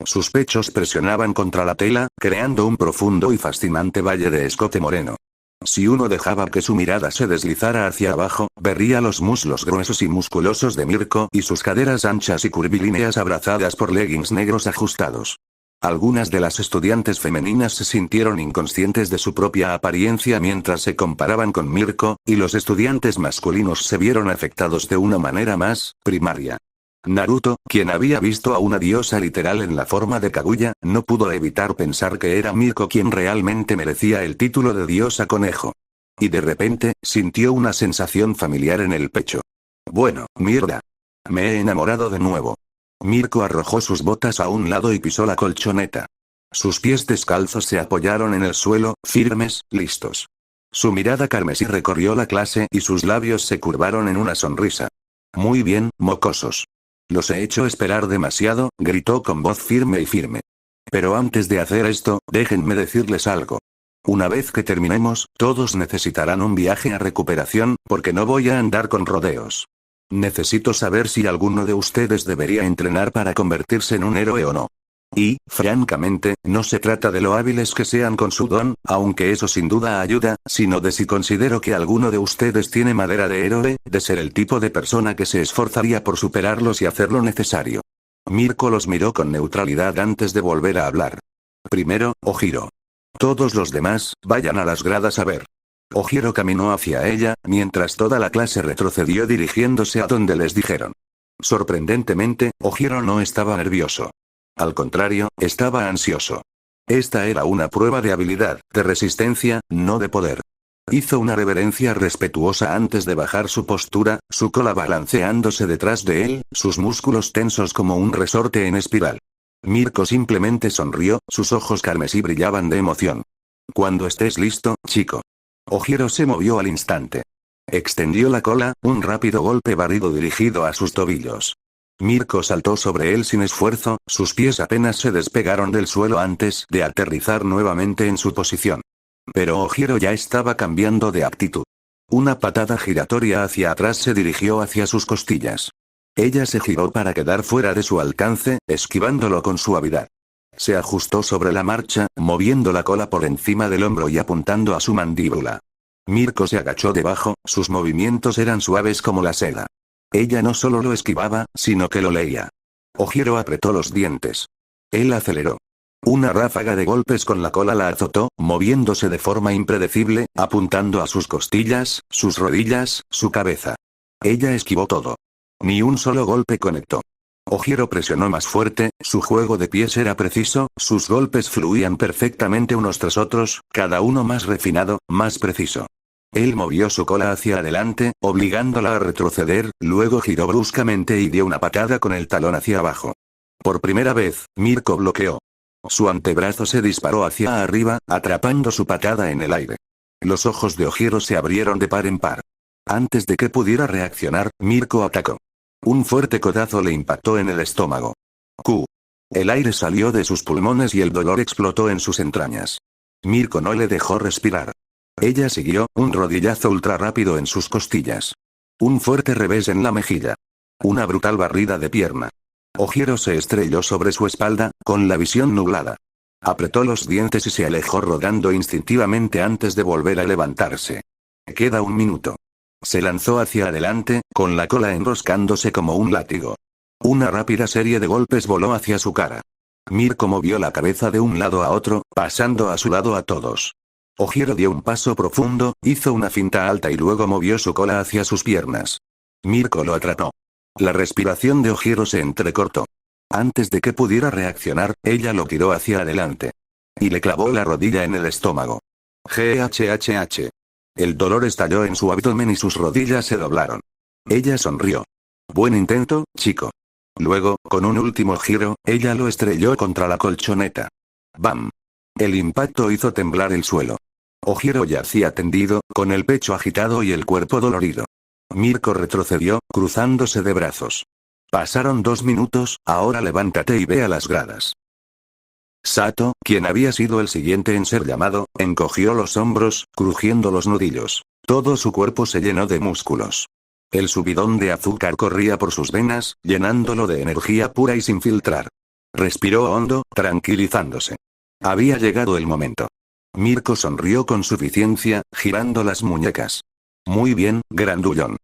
Sus pechos presionaban contra la tela, creando un profundo y fascinante valle de escote moreno. Si uno dejaba que su mirada se deslizara hacia abajo, vería los muslos gruesos y musculosos de Mirko y sus caderas anchas y curvilíneas abrazadas por leggings negros ajustados. Algunas de las estudiantes femeninas se sintieron inconscientes de su propia apariencia mientras se comparaban con Mirko, y los estudiantes masculinos se vieron afectados de una manera más primaria. Naruto, quien había visto a una diosa literal en la forma de Kaguya, no pudo evitar pensar que era Mirko quien realmente merecía el título de diosa conejo. Y de repente, sintió una sensación familiar en el pecho. Bueno, mierda. Me he enamorado de nuevo. Mirko arrojó sus botas a un lado y pisó la colchoneta. Sus pies descalzos se apoyaron en el suelo, firmes, listos. Su mirada carmesí recorrió la clase y sus labios se curvaron en una sonrisa. Muy bien, mocosos. Los he hecho esperar demasiado, gritó con voz firme y firme. Pero antes de hacer esto, déjenme decirles algo. Una vez que terminemos, todos necesitarán un viaje a recuperación, porque no voy a andar con rodeos. Necesito saber si alguno de ustedes debería entrenar para convertirse en un héroe o no. Y, francamente, no se trata de lo hábiles que sean con su don, aunque eso sin duda ayuda, sino de si considero que alguno de ustedes tiene madera de héroe, de ser el tipo de persona que se esforzaría por superarlos y hacer lo necesario. Mirko los miró con neutralidad antes de volver a hablar. Primero, Ojiro. Todos los demás, vayan a las gradas a ver. Ojiro caminó hacia ella, mientras toda la clase retrocedió dirigiéndose a donde les dijeron. Sorprendentemente, Ojiro no estaba nervioso. Al contrario, estaba ansioso. Esta era una prueba de habilidad, de resistencia, no de poder. Hizo una reverencia respetuosa antes de bajar su postura, su cola balanceándose detrás de él, sus músculos tensos como un resorte en espiral. Mirko simplemente sonrió, sus ojos carmesí brillaban de emoción. Cuando estés listo, chico. Ojiro se movió al instante. Extendió la cola, un rápido golpe barrido dirigido a sus tobillos. Mirko saltó sobre él sin esfuerzo, sus pies apenas se despegaron del suelo antes de aterrizar nuevamente en su posición. Pero Ojiro ya estaba cambiando de actitud. Una patada giratoria hacia atrás se dirigió hacia sus costillas. Ella se giró para quedar fuera de su alcance, esquivándolo con suavidad. Se ajustó sobre la marcha, moviendo la cola por encima del hombro y apuntando a su mandíbula. Mirko se agachó debajo, sus movimientos eran suaves como la seda. Ella no solo lo esquivaba, sino que lo leía. Ojiro apretó los dientes. Él aceleró. Una ráfaga de golpes con la cola la azotó, moviéndose de forma impredecible, apuntando a sus costillas, sus rodillas, su cabeza. Ella esquivó todo. Ni un solo golpe conectó. Ojiro presionó más fuerte, su juego de pies era preciso, sus golpes fluían perfectamente unos tras otros, cada uno más refinado, más preciso. Él movió su cola hacia adelante, obligándola a retroceder, luego giró bruscamente y dio una patada con el talón hacia abajo. Por primera vez, Mirko bloqueó. Su antebrazo se disparó hacia arriba, atrapando su patada en el aire. Los ojos de Ojiro se abrieron de par en par. Antes de que pudiera reaccionar, Mirko atacó. Un fuerte codazo le impactó en el estómago. ¡Q! El aire salió de sus pulmones y el dolor explotó en sus entrañas. Mirko no le dejó respirar. Ella siguió, un rodillazo ultra rápido en sus costillas. Un fuerte revés en la mejilla. Una brutal barrida de pierna. Ojiro se estrelló sobre su espalda, con la visión nublada. Apretó los dientes y se alejó rodando instintivamente antes de volver a levantarse. Queda un minuto. Se lanzó hacia adelante, con la cola enroscándose como un látigo. Una rápida serie de golpes voló hacia su cara. Mirko movió la cabeza de un lado a otro, pasando a su lado a todos. Ojiro dio un paso profundo, hizo una finta alta y luego movió su cola hacia sus piernas. Mirko lo atrapó. La respiración de Ojiro se entrecortó. Antes de que pudiera reaccionar, ella lo tiró hacia adelante. Y le clavó la rodilla en el estómago. GHHH. El dolor estalló en su abdomen y sus rodillas se doblaron. Ella sonrió. Buen intento, chico. Luego, con un último giro, ella lo estrelló contra la colchoneta. ¡Bam! El impacto hizo temblar el suelo. Ojiro yacía tendido, con el pecho agitado y el cuerpo dolorido. Mirko retrocedió, cruzándose de brazos. Pasaron 2 minutos, ahora levántate y ve a las gradas. Sato, quien había sido el siguiente en ser llamado, encogió los hombros, crujiendo los nudillos. Todo su cuerpo se llenó de músculos. El subidón de azúcar corría por sus venas, llenándolo de energía pura y sin filtrar. Respiró hondo, tranquilizándose. Había llegado el momento. Mirko sonrió con suficiencia, girando las muñecas. Muy bien, grandullón.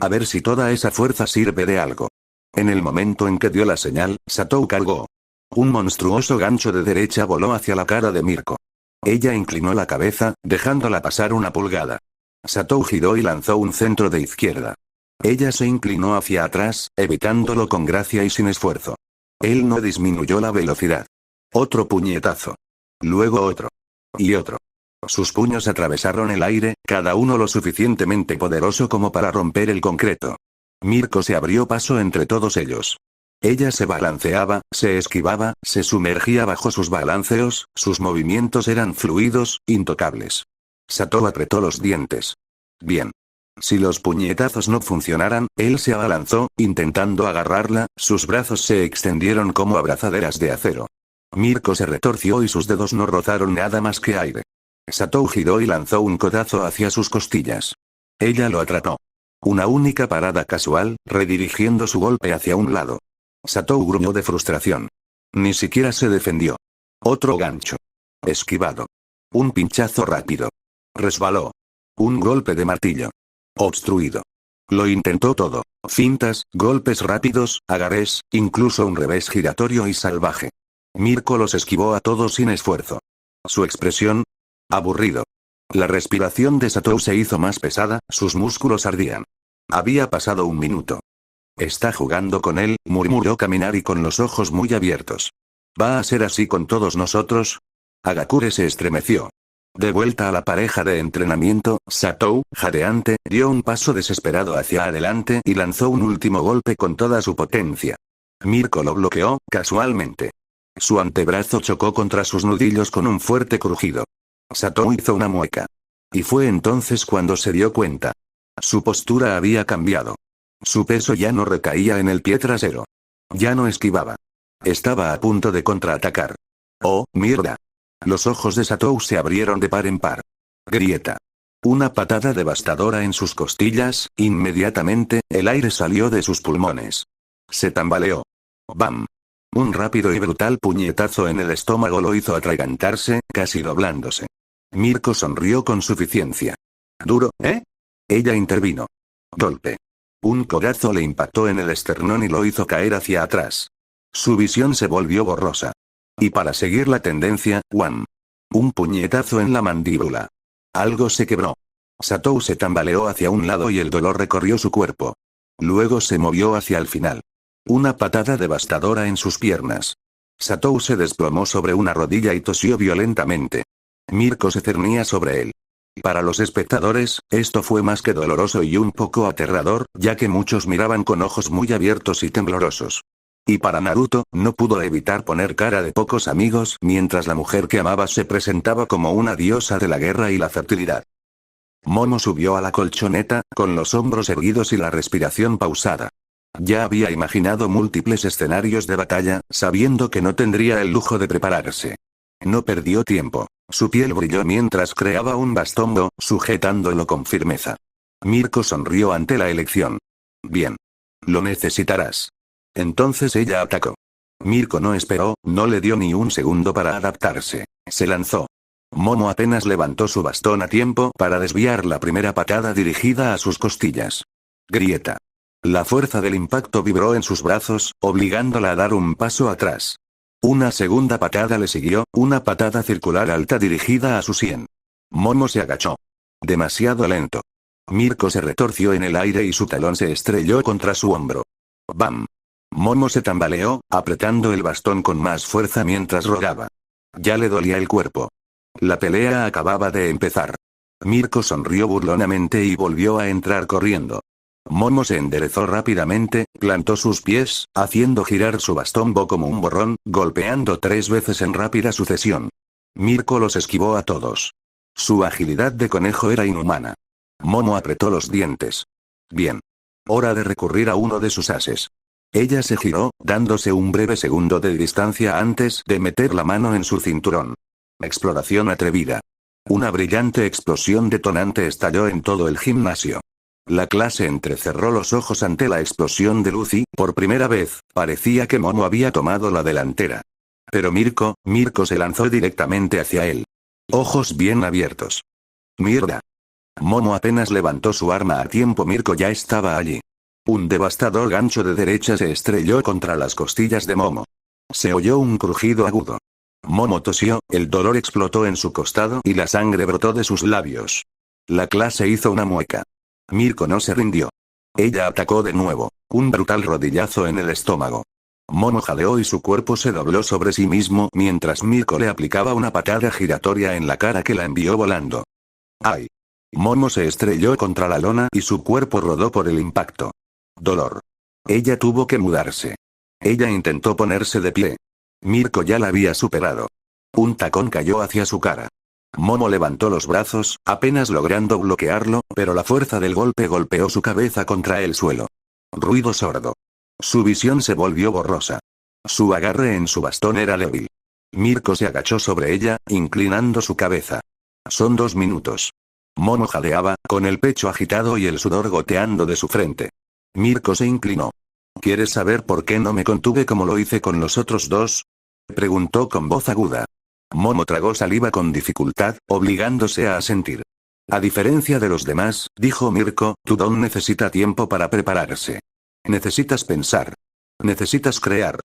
A ver si toda esa fuerza sirve de algo. En el momento en que dio la señal, Satou cargó. Un monstruoso gancho de derecha voló hacia la cara de Mirko. Ella inclinó la cabeza, dejándola pasar una pulgada. Satou giró y lanzó un centro de izquierda. Ella se inclinó hacia atrás, evitándolo con gracia y sin esfuerzo. Él no disminuyó la velocidad. Otro puñetazo. Luego otro. Y otro. Sus puños atravesaron el aire, cada uno lo suficientemente poderoso como para romper el concreto. Mirko se abrió paso entre todos ellos. Ella se balanceaba, se esquivaba, se sumergía bajo sus balanceos, sus movimientos eran fluidos, intocables. Satou apretó los dientes. Bien. Si los puñetazos no funcionaran, él se abalanzó, intentando agarrarla, sus brazos se extendieron como abrazaderas de acero. Mirko se retorció y sus dedos no rozaron nada más que aire. Satou giró y lanzó un codazo hacia sus costillas. Ella lo atrapó. Una única parada casual, redirigiendo su golpe hacia un lado. Satou gruñó de frustración. Ni siquiera se defendió. Otro gancho. Esquivado. Un pinchazo rápido. Resbaló. Un golpe de martillo. Obstruido. Lo intentó todo. Fintas, golpes rápidos, agarres, incluso un revés giratorio y salvaje. Mirko los esquivó a todos sin esfuerzo. Su expresión, aburrido. La respiración de Satou se hizo más pesada, sus músculos ardían. Había pasado un minuto. Está jugando con él, murmuró Kaminari con los ojos muy abiertos. ¿Va a ser así con todos nosotros? Hagakure se estremeció. De vuelta a la pareja de entrenamiento, Satou, jadeante, dio un paso desesperado hacia adelante y lanzó un último golpe con toda su potencia. Mirko lo bloqueó, casualmente. Su antebrazo chocó contra sus nudillos con un fuerte crujido. Satou hizo una mueca. Y fue entonces cuando se dio cuenta. Su postura había cambiado. Su peso ya no recaía en el pie trasero. Ya no esquivaba. Estaba a punto de contraatacar. ¡Oh, mierda! Los ojos de Satou se abrieron de par en par. Grieta. Una patada devastadora en sus costillas, inmediatamente, el aire salió de sus pulmones. Se tambaleó. ¡Bam! Un rápido y brutal puñetazo en el estómago lo hizo atragantarse, casi doblándose. Mirko sonrió con suficiencia. ¿Duro, eh? Ella intervino. Golpe. Un codazo le impactó en el esternón y lo hizo caer hacia atrás. Su visión se volvió borrosa. Y para seguir la tendencia, ¡wam! Un puñetazo en la mandíbula. Algo se quebró. Satou se tambaleó hacia un lado y el dolor recorrió su cuerpo. Luego se movió hacia el final. Una patada devastadora en sus piernas. Satou se desplomó sobre una rodilla y tosió violentamente. Mirko se cernía sobre él. Para los espectadores, esto fue más que doloroso y un poco aterrador, ya que muchos miraban con ojos muy abiertos y temblorosos. Y para Naruto, no pudo evitar poner cara de pocos amigos mientras la mujer que amaba se presentaba como una diosa de la guerra y la fertilidad. Momo subió a la colchoneta, con los hombros erguidos y la respiración pausada. Ya había imaginado múltiples escenarios de batalla, sabiendo que no tendría el lujo de prepararse. No perdió tiempo. Su piel brilló mientras creaba un bastón, sujetándolo con firmeza. Mirko sonrió ante la elección. Bien. Lo necesitarás. Entonces ella atacó. Mirko no esperó, no le dio ni un segundo para adaptarse. Se lanzó. Momo apenas levantó su bastón a tiempo para desviar la primera patada dirigida a sus costillas. Grieta. La fuerza del impacto vibró en sus brazos, obligándola a dar un paso atrás. Una segunda patada le siguió, una patada circular alta dirigida a su sien. Momo se agachó. Demasiado lento. Mirko se retorció en el aire y su talón se estrelló contra su hombro. ¡Bam! Momo se tambaleó, apretando el bastón con más fuerza mientras rodaba. Ya le dolía el cuerpo. La pelea acababa de empezar. Mirko sonrió burlonamente y volvió a entrar corriendo. Momo se enderezó rápidamente, plantó sus pies, haciendo girar su bastón como un borrón, golpeando 3 veces en rápida sucesión. Mirko los esquivó a todos. Su agilidad de conejo era inhumana. Momo apretó los dientes. Bien. Hora de recurrir a uno de sus ases. Ella se giró, dándose un breve segundo de distancia antes de meter la mano en su cinturón. Exploración atrevida. Una brillante explosión detonante estalló en todo el gimnasio. La clase entrecerró los ojos ante la explosión de luz y, por primera vez, parecía que Momo había tomado la delantera. Pero Mirko se lanzó directamente hacia él. Ojos bien abiertos. ¡Mierda! Momo apenas levantó su arma a tiempo. Mirko ya estaba allí. Un devastador gancho de derecha se estrelló contra las costillas de Momo. Se oyó un crujido agudo. Momo tosió, el dolor explotó en su costado y la sangre brotó de sus labios. La clase hizo una mueca. Mirko no se rindió. Ella atacó de nuevo, un brutal rodillazo en el estómago. Momo jadeó y su cuerpo se dobló sobre sí mismo mientras Mirko le aplicaba una patada giratoria en la cara que la envió volando. ¡Ay! Momo se estrelló contra la lona y su cuerpo rodó por el impacto. Dolor. Ella tuvo que mudarse. Ella intentó ponerse de pie. Mirko ya la había superado. Un tacón cayó hacia su cara. Momo levantó los brazos, apenas logrando bloquearlo, pero la fuerza del golpe golpeó su cabeza contra el suelo. Ruido sordo. Su visión se volvió borrosa. Su agarre en su bastón era débil. Mirko se agachó sobre ella, inclinando su cabeza. Son 2 minutos. Momo jadeaba, con el pecho agitado y el sudor goteando de su frente. Mirko se inclinó. ¿Quieres saber por qué no me contuve como lo hice con los otros dos? Preguntó con voz aguda. Momo tragó saliva con dificultad, obligándose a asentir. A diferencia de los demás, dijo Mirko, tu don necesita tiempo para prepararse. Necesitas pensar. Necesitas crear.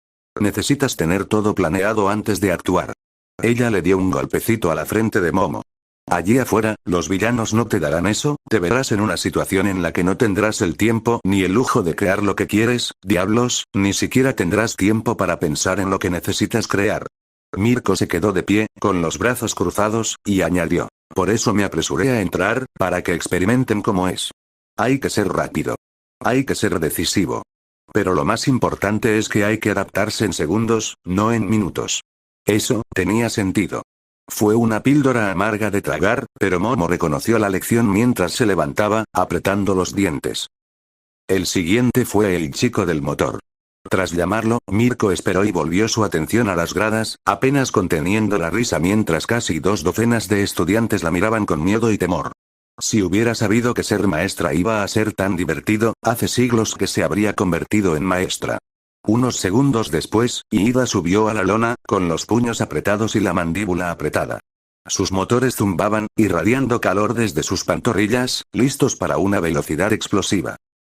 Necesitas tener todo planeado antes de actuar. Ella le dio un golpecito a la frente de Momo. Allí afuera, los villanos no te darán eso, te verás en una situación en la que no tendrás el tiempo ni el lujo de crear lo que quieres, diablos, ni siquiera tendrás tiempo para pensar en lo que necesitas crear. Mirko se quedó de pie, con los brazos cruzados, y añadió. Por eso me apresuré a entrar, para que experimenten cómo es. Hay que ser rápido. Hay que ser decisivo. Pero lo más importante es que hay que adaptarse en segundos, no en minutos. Eso tenía sentido. Fue una píldora amarga de tragar, pero Momo reconoció la lección mientras se levantaba, apretando los dientes. El siguiente fue el chico del motor. Tras llamarlo, Mirko esperó y volvió su atención a las gradas, apenas conteniendo la risa mientras casi 2 docenas de estudiantes la miraban con miedo y temor. Si hubiera sabido que ser maestra iba a ser tan divertido, hace siglos que se habría convertido en maestra. Unos segundos después, Ida subió a la lona, con los puños apretados y la mandíbula apretada. Sus motores zumbaban, irradiando calor desde sus pantorrillas, listos para una velocidad explosiva.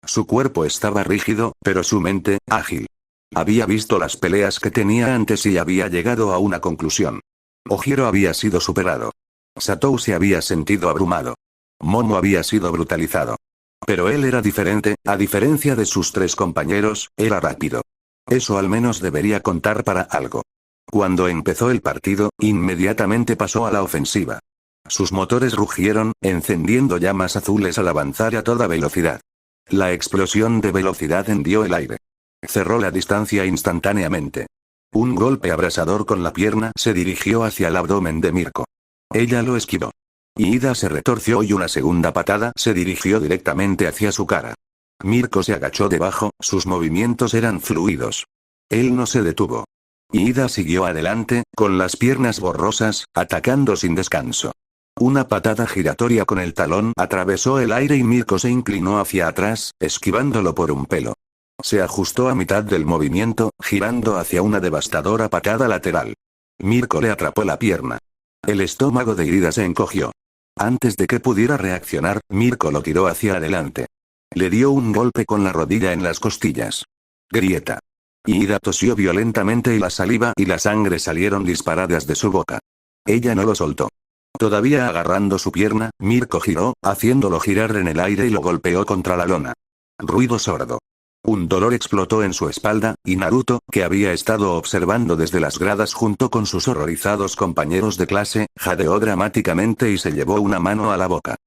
Su cuerpo estaba rígido, pero su mente, ágil. Había visto las peleas que tenía antes y había llegado a una conclusión. Ojiro había sido superado. Satou se había sentido abrumado. Momo había sido brutalizado. Pero él era diferente, a diferencia de sus 3 compañeros, era rápido. Eso al menos debería contar para algo. Cuando empezó el partido, inmediatamente pasó a la ofensiva. Sus motores rugieron, encendiendo llamas azules al avanzar a toda velocidad. La explosión de velocidad hendió el aire. Cerró la distancia instantáneamente. Un golpe abrasador con la pierna se dirigió hacia el abdomen de Mirko. Ella lo esquivó. Iida se retorció y una segunda patada se dirigió directamente hacia su cara. Mirko se agachó debajo, sus movimientos eran fluidos. Él no se detuvo. Iida siguió adelante, con las piernas borrosas, atacando sin descanso. Una patada giratoria con el talón atravesó el aire y Mirko se inclinó hacia atrás, esquivándolo por un pelo. Se ajustó a mitad del movimiento, girando hacia una devastadora patada lateral. Mirko le atrapó la pierna. El estómago de Iida se encogió. Antes de que pudiera reaccionar, Mirko lo tiró hacia adelante. Le dio un golpe con la rodilla en las costillas. Grieta. Iida tosió violentamente y la saliva y la sangre salieron disparadas de su boca. Ella no lo soltó. Todavía agarrando su pierna, Mirko giró, haciéndolo girar en el aire y lo golpeó contra la lona. Ruido sordo. Un dolor explotó en su espalda, y Naruto, que había estado observando desde las gradas junto con sus horrorizados compañeros de clase, jadeó dramáticamente y se llevó una mano a la boca.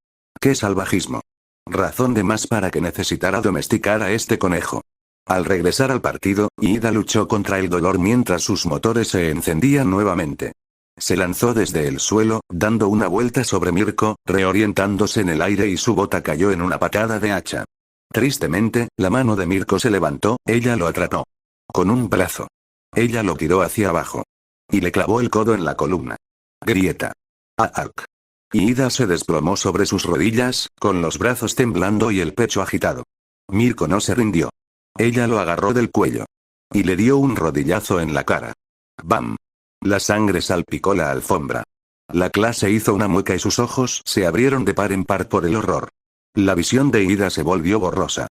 ¡Qué salvajismo! Razón de más para que necesitara domesticar a este conejo. Al regresar al partido, Iida luchó contra el dolor mientras sus motores se encendían nuevamente. Se lanzó desde el suelo, dando una vuelta sobre Mirko, reorientándose en el aire y su bota cayó en una patada de hacha. Tristemente, la mano de Mirko se levantó, ella lo atrapó. Con un brazo. Ella lo tiró hacia abajo. Y le clavó el codo en la columna. Grieta. ¡Arc! Iida se desplomó sobre sus rodillas, con los brazos temblando y el pecho agitado. Mirko no se rindió. Ella lo agarró del cuello. Y le dio un rodillazo en la cara. ¡Bam! La sangre salpicó la alfombra. La clase hizo una mueca y sus ojos se abrieron de par en par por el horror. La visión de Iida se volvió borrosa.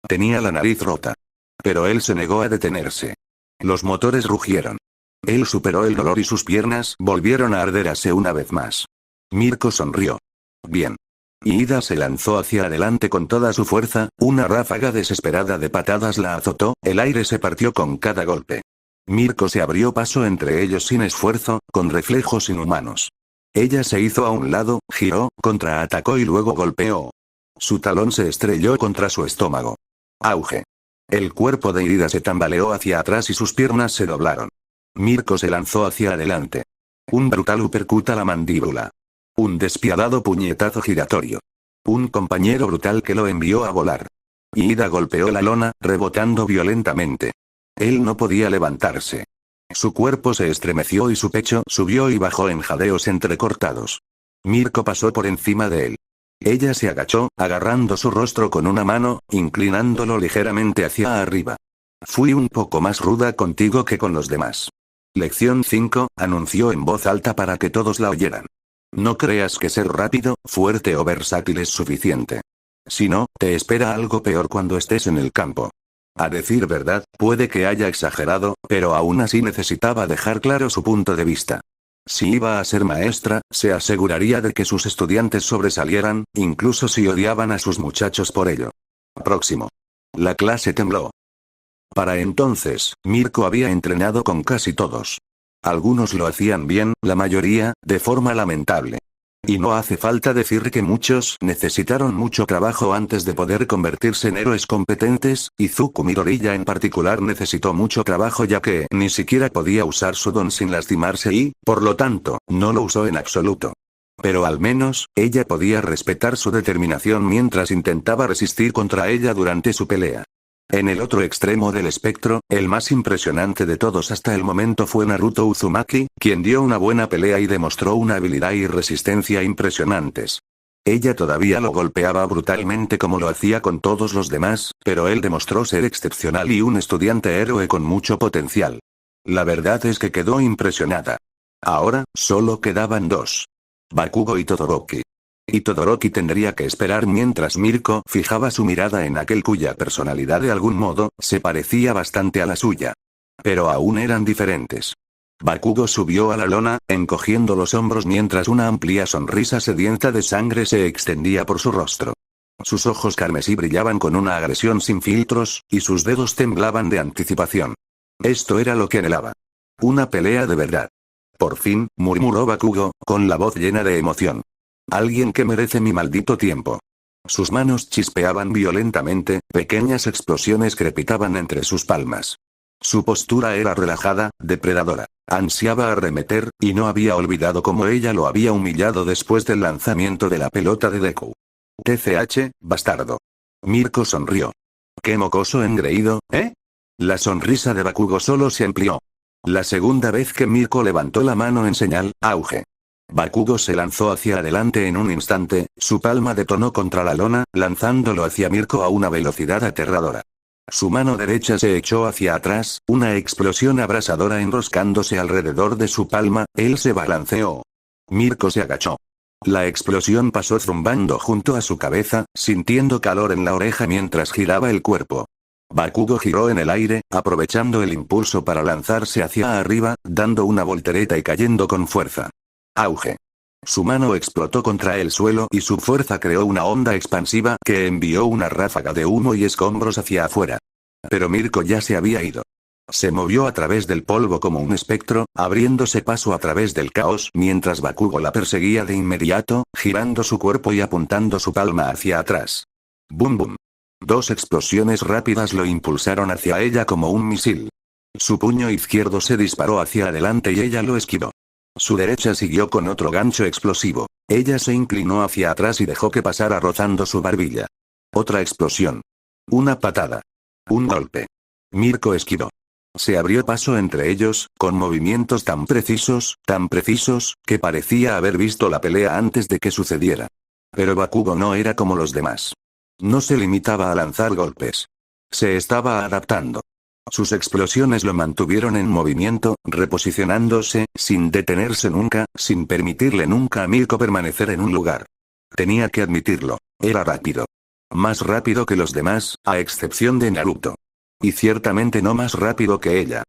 Tenía la nariz rota. Pero él se negó a detenerse. Los motores rugieron. Él superó el dolor y sus piernas volvieron a arderse una vez más. Mirko sonrió. Bien. Iida se lanzó hacia adelante con toda su fuerza, una ráfaga desesperada de patadas la azotó, el aire se partió con cada golpe. Mirko se abrió paso entre ellos sin esfuerzo, con reflejos inhumanos. Ella se hizo a un lado, giró, contraatacó y luego golpeó. Su talón se estrelló contra su estómago. Auge. El cuerpo de Iida se tambaleó hacia atrás y sus piernas se doblaron. Mirko se lanzó hacia adelante. Un brutal uppercut a la mandíbula. Un despiadado puñetazo giratorio. Un compañero brutal que lo envió a volar. Iida golpeó la lona, rebotando violentamente. Él no podía levantarse. Su cuerpo se estremeció y su pecho subió y bajó en jadeos entrecortados. Mirko pasó por encima de él. Ella se agachó, agarrando su rostro con una mano, inclinándolo ligeramente hacia arriba. Fui un poco más ruda contigo que con los demás. Lección 5, anunció en voz alta para que todos la oyeran. No creas que ser rápido, fuerte o versátil es suficiente. Si no, te espera algo peor cuando estés en el campo. A decir verdad, puede que haya exagerado, pero aún así necesitaba dejar claro su punto de vista. Si iba a ser maestra, se aseguraría de que sus estudiantes sobresalieran, incluso si odiaban a sus muchachos por ello. Próximo. La clase tembló. Para entonces, Mirko había entrenado con casi todos. Algunos lo hacían bien, la mayoría, de forma lamentable. Y no hace falta decir que muchos necesitaron mucho trabajo antes de poder convertirse en héroes competentes, y Izuku Midoriya en particular necesitó mucho trabajo ya que ni siquiera podía usar su don sin lastimarse y, por lo tanto, no lo usó en absoluto. Pero al menos, ella podía respetar su determinación mientras intentaba resistir contra ella durante su pelea. En el otro extremo del espectro, el más impresionante de todos hasta el momento fue Naruto Uzumaki, quien dio una buena pelea y demostró una habilidad y resistencia impresionantes. Ella todavía lo golpeaba brutalmente como lo hacía con todos los demás, pero él demostró ser excepcional y un estudiante héroe con mucho potencial. La verdad es que quedó impresionada. Ahora, solo quedaban dos. Bakugo y Todoroki. Y Todoroki tendría que esperar mientras Mirko fijaba su mirada en aquel cuya personalidad de algún modo, se parecía bastante a la suya. Pero aún eran diferentes. Bakugo subió a la lona, encogiendo los hombros mientras una amplia sonrisa sedienta de sangre se extendía por su rostro. Sus ojos carmesí brillaban con una agresión sin filtros, y sus dedos temblaban de anticipación. Esto era lo que anhelaba. Una pelea de verdad. Por fin, murmuró Bakugo, con la voz llena de emoción. Alguien que merece mi maldito tiempo. Sus manos chispeaban violentamente, pequeñas explosiones crepitaban entre sus palmas. Su postura era relajada, depredadora. Ansiaba arremeter, y no había olvidado cómo ella lo había humillado después del lanzamiento de la pelota de Deku. TCH, bastardo. Mirko sonrió. ¡Qué mocoso engreído, eh! La sonrisa de Bakugo solo se amplió. La segunda vez que Mirko levantó la mano en señal, auge. Bakugo se lanzó hacia adelante en un instante, su palma detonó contra la lona, lanzándolo hacia Mirko a una velocidad aterradora. Su mano derecha se echó hacia atrás, una explosión abrasadora enroscándose alrededor de su palma, él se balanceó. Mirko se agachó. La explosión pasó zumbando junto a su cabeza, sintiendo calor en la oreja mientras giraba el cuerpo. Bakugo giró en el aire, aprovechando el impulso para lanzarse hacia arriba, dando una voltereta y cayendo con fuerza. Auge. Su mano explotó contra el suelo y su fuerza creó una onda expansiva que envió una ráfaga de humo y escombros hacia afuera. Pero Mirko ya se había ido. Se movió a través del polvo como un espectro, abriéndose paso a través del caos mientras Bakugo la perseguía de inmediato, girando su cuerpo y apuntando su palma hacia atrás. ¡Bum bum! Dos explosiones rápidas lo impulsaron hacia ella como un misil. Su puño izquierdo se disparó hacia adelante y ella lo esquivó. Su derecha siguió con otro gancho explosivo. Ella se inclinó hacia atrás y dejó que pasara rozando su barbilla. Otra explosión. Una patada. Un golpe. Mirko esquivó. Se abrió paso entre ellos, con movimientos tan precisos, que parecía haber visto la pelea antes de que sucediera. Pero Bakugo no era como los demás. No se limitaba a lanzar golpes. Se estaba adaptando. Sus explosiones lo mantuvieron en movimiento, reposicionándose, sin detenerse nunca, sin permitirle nunca a Mirko permanecer en un lugar. Tenía que admitirlo, era rápido. Más rápido que los demás, a excepción de Naruto. Y ciertamente no más rápido que ella.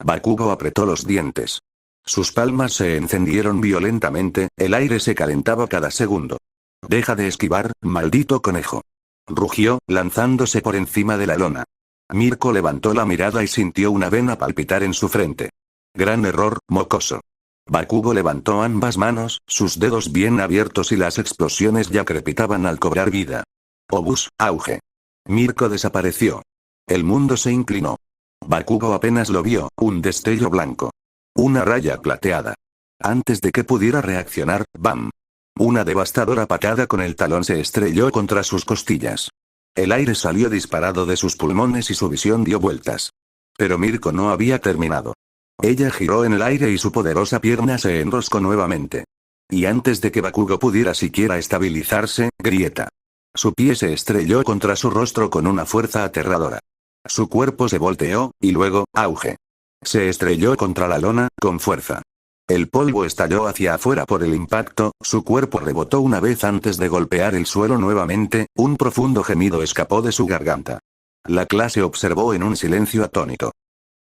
Bakugo apretó los dientes. Sus palmas se encendieron violentamente, el aire se calentaba cada segundo. «Deja de esquivar, maldito conejo», rugió, lanzándose por encima de la lona. Mirko levantó la mirada y sintió una vena palpitar en su frente. Gran error, mocoso. Bakugo levantó ambas manos, sus dedos bien abiertos y las explosiones ya crepitaban al cobrar vida. Obús, auge. Mirko desapareció. El mundo se inclinó. Bakugo apenas lo vio, un destello blanco. Una raya plateada. Antes de que pudiera reaccionar, ¡bam! Una devastadora patada con el talón se estrelló contra sus costillas. El aire salió disparado de sus pulmones y su visión dio vueltas. Pero Mirko no había terminado. Ella giró en el aire y su poderosa pierna se enroscó nuevamente. Y antes de que Bakugo pudiera siquiera estabilizarse, grieta. Su pie se estrelló contra su rostro con una fuerza aterradora. Su cuerpo se volteó, y luego, auge. Se estrelló contra la lona, con fuerza. El polvo estalló hacia afuera por el impacto, su cuerpo rebotó una vez antes de golpear el suelo nuevamente, un profundo gemido escapó de su garganta. La clase observó en un silencio atónito.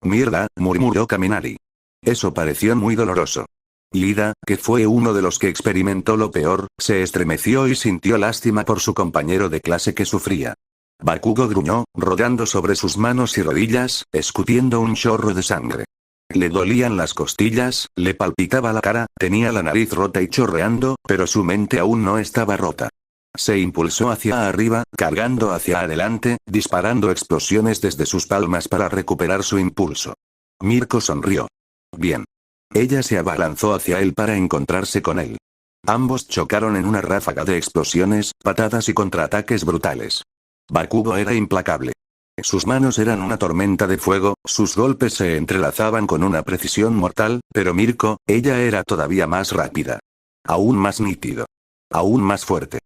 «Mierda», murmuró Kaminari. Eso pareció muy doloroso. Lida, que fue uno de los que experimentó lo peor, se estremeció y sintió lástima por su compañero de clase que sufría. Bakugo gruñó, rodando sobre sus manos y rodillas, escupiendo un chorro de sangre. Le dolían las costillas, le palpitaba la cara, tenía la nariz rota y chorreando, pero su mente aún no estaba rota. Se impulsó hacia arriba, cargando hacia adelante, disparando explosiones desde sus palmas para recuperar su impulso. Mirko sonrió. Bien. Ella se abalanzó hacia él para encontrarse con él. Ambos chocaron en una ráfaga de explosiones, patadas y contraataques brutales. Bakugo era implacable. Sus manos eran una tormenta de fuego, sus golpes se entrelazaban con una precisión mortal, pero Mirko, ella era todavía más rápida. Aún más nítido. Aún más fuerte.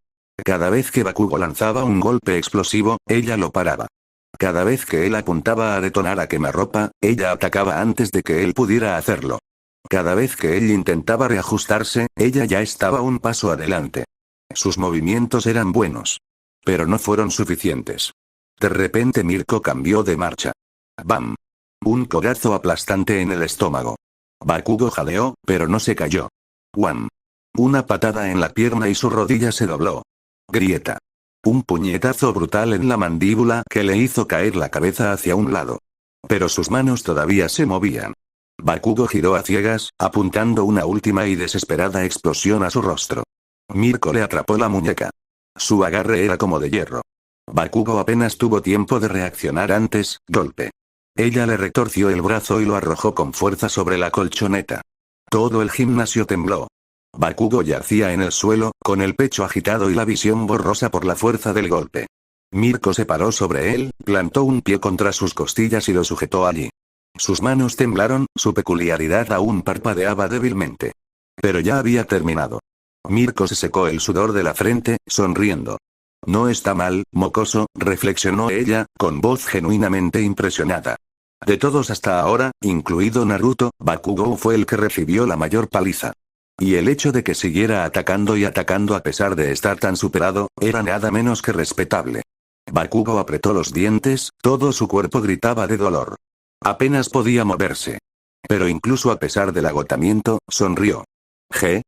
Cada vez que Bakugo lanzaba un golpe explosivo, ella lo paraba. Cada vez que él apuntaba a detonar a quemarropa, ella atacaba antes de que él pudiera hacerlo. Cada vez que él intentaba reajustarse, ella ya estaba un paso adelante. Sus movimientos eran buenos. Pero no fueron suficientes. De repente Mirko cambió de marcha. ¡Bam! Un codazo aplastante en el estómago. Bakugo jadeó, pero no se cayó. One. Una patada en la pierna y su rodilla se dobló. Grieta. Un puñetazo brutal en la mandíbula que le hizo caer la cabeza hacia un lado. Pero sus manos todavía se movían. Bakugo giró a ciegas, apuntando una última y desesperada explosión a su rostro. Mirko le atrapó la muñeca. Su agarre era como de hierro. Bakugo apenas tuvo tiempo de reaccionar antes, golpe. Ella le retorció el brazo y lo arrojó con fuerza sobre la colchoneta. Todo el gimnasio tembló. Bakugo yacía en el suelo, con el pecho agitado y la visión borrosa por la fuerza del golpe. Mirko se paró sobre él, plantó un pie contra sus costillas y lo sujetó allí. Sus manos temblaron, su peculiaridad aún parpadeaba débilmente. Pero ya había terminado. Mirko se secó el sudor de la frente, sonriendo. No está mal, mocoso, reflexionó ella, con voz genuinamente impresionada. De todos hasta ahora, incluido Naruto, Bakugou fue el que recibió la mayor paliza. Y el hecho de que siguiera atacando y atacando a pesar de estar tan superado, era nada menos que respetable. Bakugo apretó los dientes, todo su cuerpo gritaba de dolor. Apenas podía moverse. Pero incluso a pesar del agotamiento, sonrió.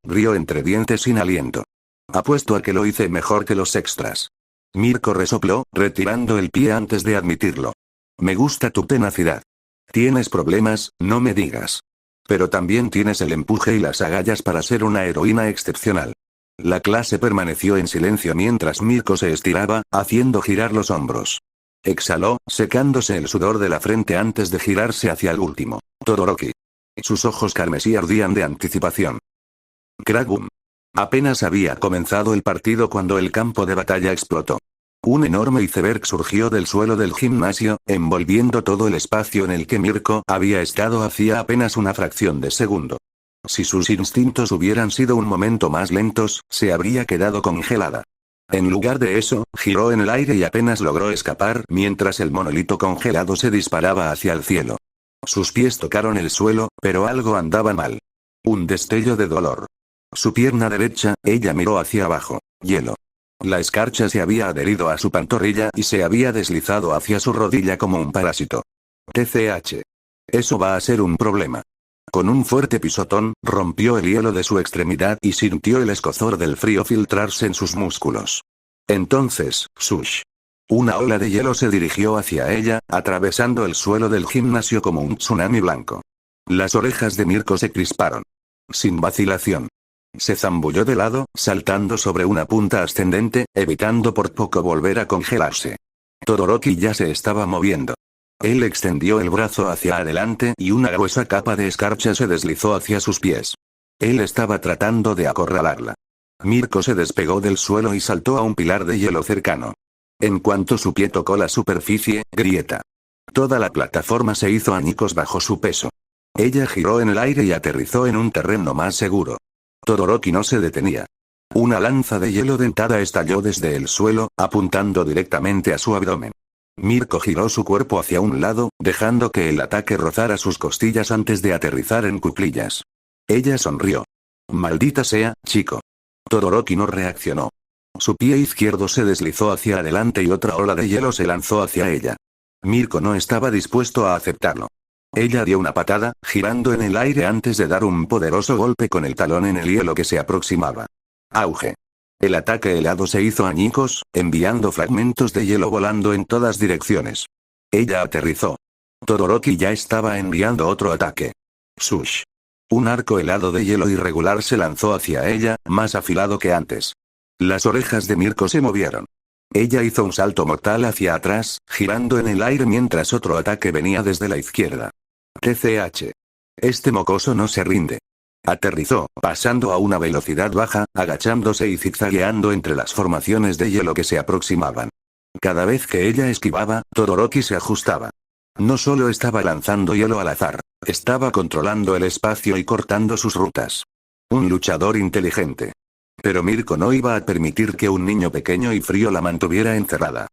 Rió entre dientes sin aliento. Apuesto a que lo hice mejor que los extras. Mirko resopló, retirando el pie antes de admitirlo. Me gusta tu tenacidad. Tienes problemas, no me digas. Pero también tienes el empuje y las agallas para ser una heroína excepcional. La clase permaneció en silencio mientras Mirko se estiraba, haciendo girar los hombros. Exhaló, secándose el sudor de la frente antes de girarse hacia el último, Todoroki. Sus ojos carmesí ardían de anticipación. Kragum. Apenas había comenzado el partido cuando el campo de batalla explotó. Un enorme iceberg surgió del suelo del gimnasio, envolviendo todo el espacio en el que Mirko había estado hacía apenas una fracción de segundo. Si sus instintos hubieran sido un momento más lentos, se habría quedado congelada. En lugar de eso, giró en el aire y apenas logró escapar mientras el monolito congelado se disparaba hacia el cielo. Sus pies tocaron el suelo, pero algo andaba mal. Un destello de dolor. Su pierna derecha, ella miró hacia abajo. Hielo. La escarcha se había adherido a su pantorrilla y se había deslizado hacia su rodilla como un parásito. TCH. Eso va a ser un problema. Con un fuerte pisotón, rompió el hielo de su extremidad y sintió el escozor del frío filtrarse en sus músculos. Entonces, ¡sush! Una ola de hielo se dirigió hacia ella, atravesando el suelo del gimnasio como un tsunami blanco. Las orejas de Mirko se crisparon. Sin vacilación. Se zambulló de lado, saltando sobre una punta ascendente, evitando por poco volver a congelarse. Todoroki ya se estaba moviendo. Él extendió el brazo hacia adelante y una gruesa capa de escarcha se deslizó hacia sus pies. Él estaba tratando de acorralarla. Mirko se despegó del suelo y saltó a un pilar de hielo cercano. En cuanto su pie tocó la superficie, grieta. Toda la plataforma se hizo añicos bajo su peso. Ella giró en el aire y aterrizó en un terreno más seguro. Todoroki no se detenía. Una lanza de hielo dentada estalló desde el suelo, apuntando directamente a su abdomen. Mirko giró su cuerpo hacia un lado, dejando que el ataque rozara sus costillas antes de aterrizar en cuclillas. Ella sonrió. Maldita sea, chico. Todoroki no reaccionó. Su pie izquierdo se deslizó hacia adelante y otra ola de hielo se lanzó hacia ella. Mirko no estaba dispuesto a aceptarlo. Ella dio una patada, girando en el aire antes de dar un poderoso golpe con el talón en el hielo que se aproximaba. Auge. El ataque helado se hizo añicos, enviando fragmentos de hielo volando en todas direcciones. Ella aterrizó. Todoroki ya estaba enviando otro ataque. Sush. Un arco helado de hielo irregular se lanzó hacia ella, más afilado que antes. Las orejas de Mirko se movieron. Ella hizo un salto mortal hacia atrás, girando en el aire mientras otro ataque venía desde la izquierda. TCH. Este mocoso no se rinde. Aterrizó, pasando a una velocidad baja, agachándose y zigzagueando entre las formaciones de hielo que se aproximaban. Cada vez que ella esquivaba, Todoroki se ajustaba. No solo estaba lanzando hielo al azar, estaba controlando el espacio y cortando sus rutas. Un luchador inteligente. Pero Mirko no iba a permitir que un niño pequeño y frío la mantuviera encerrada.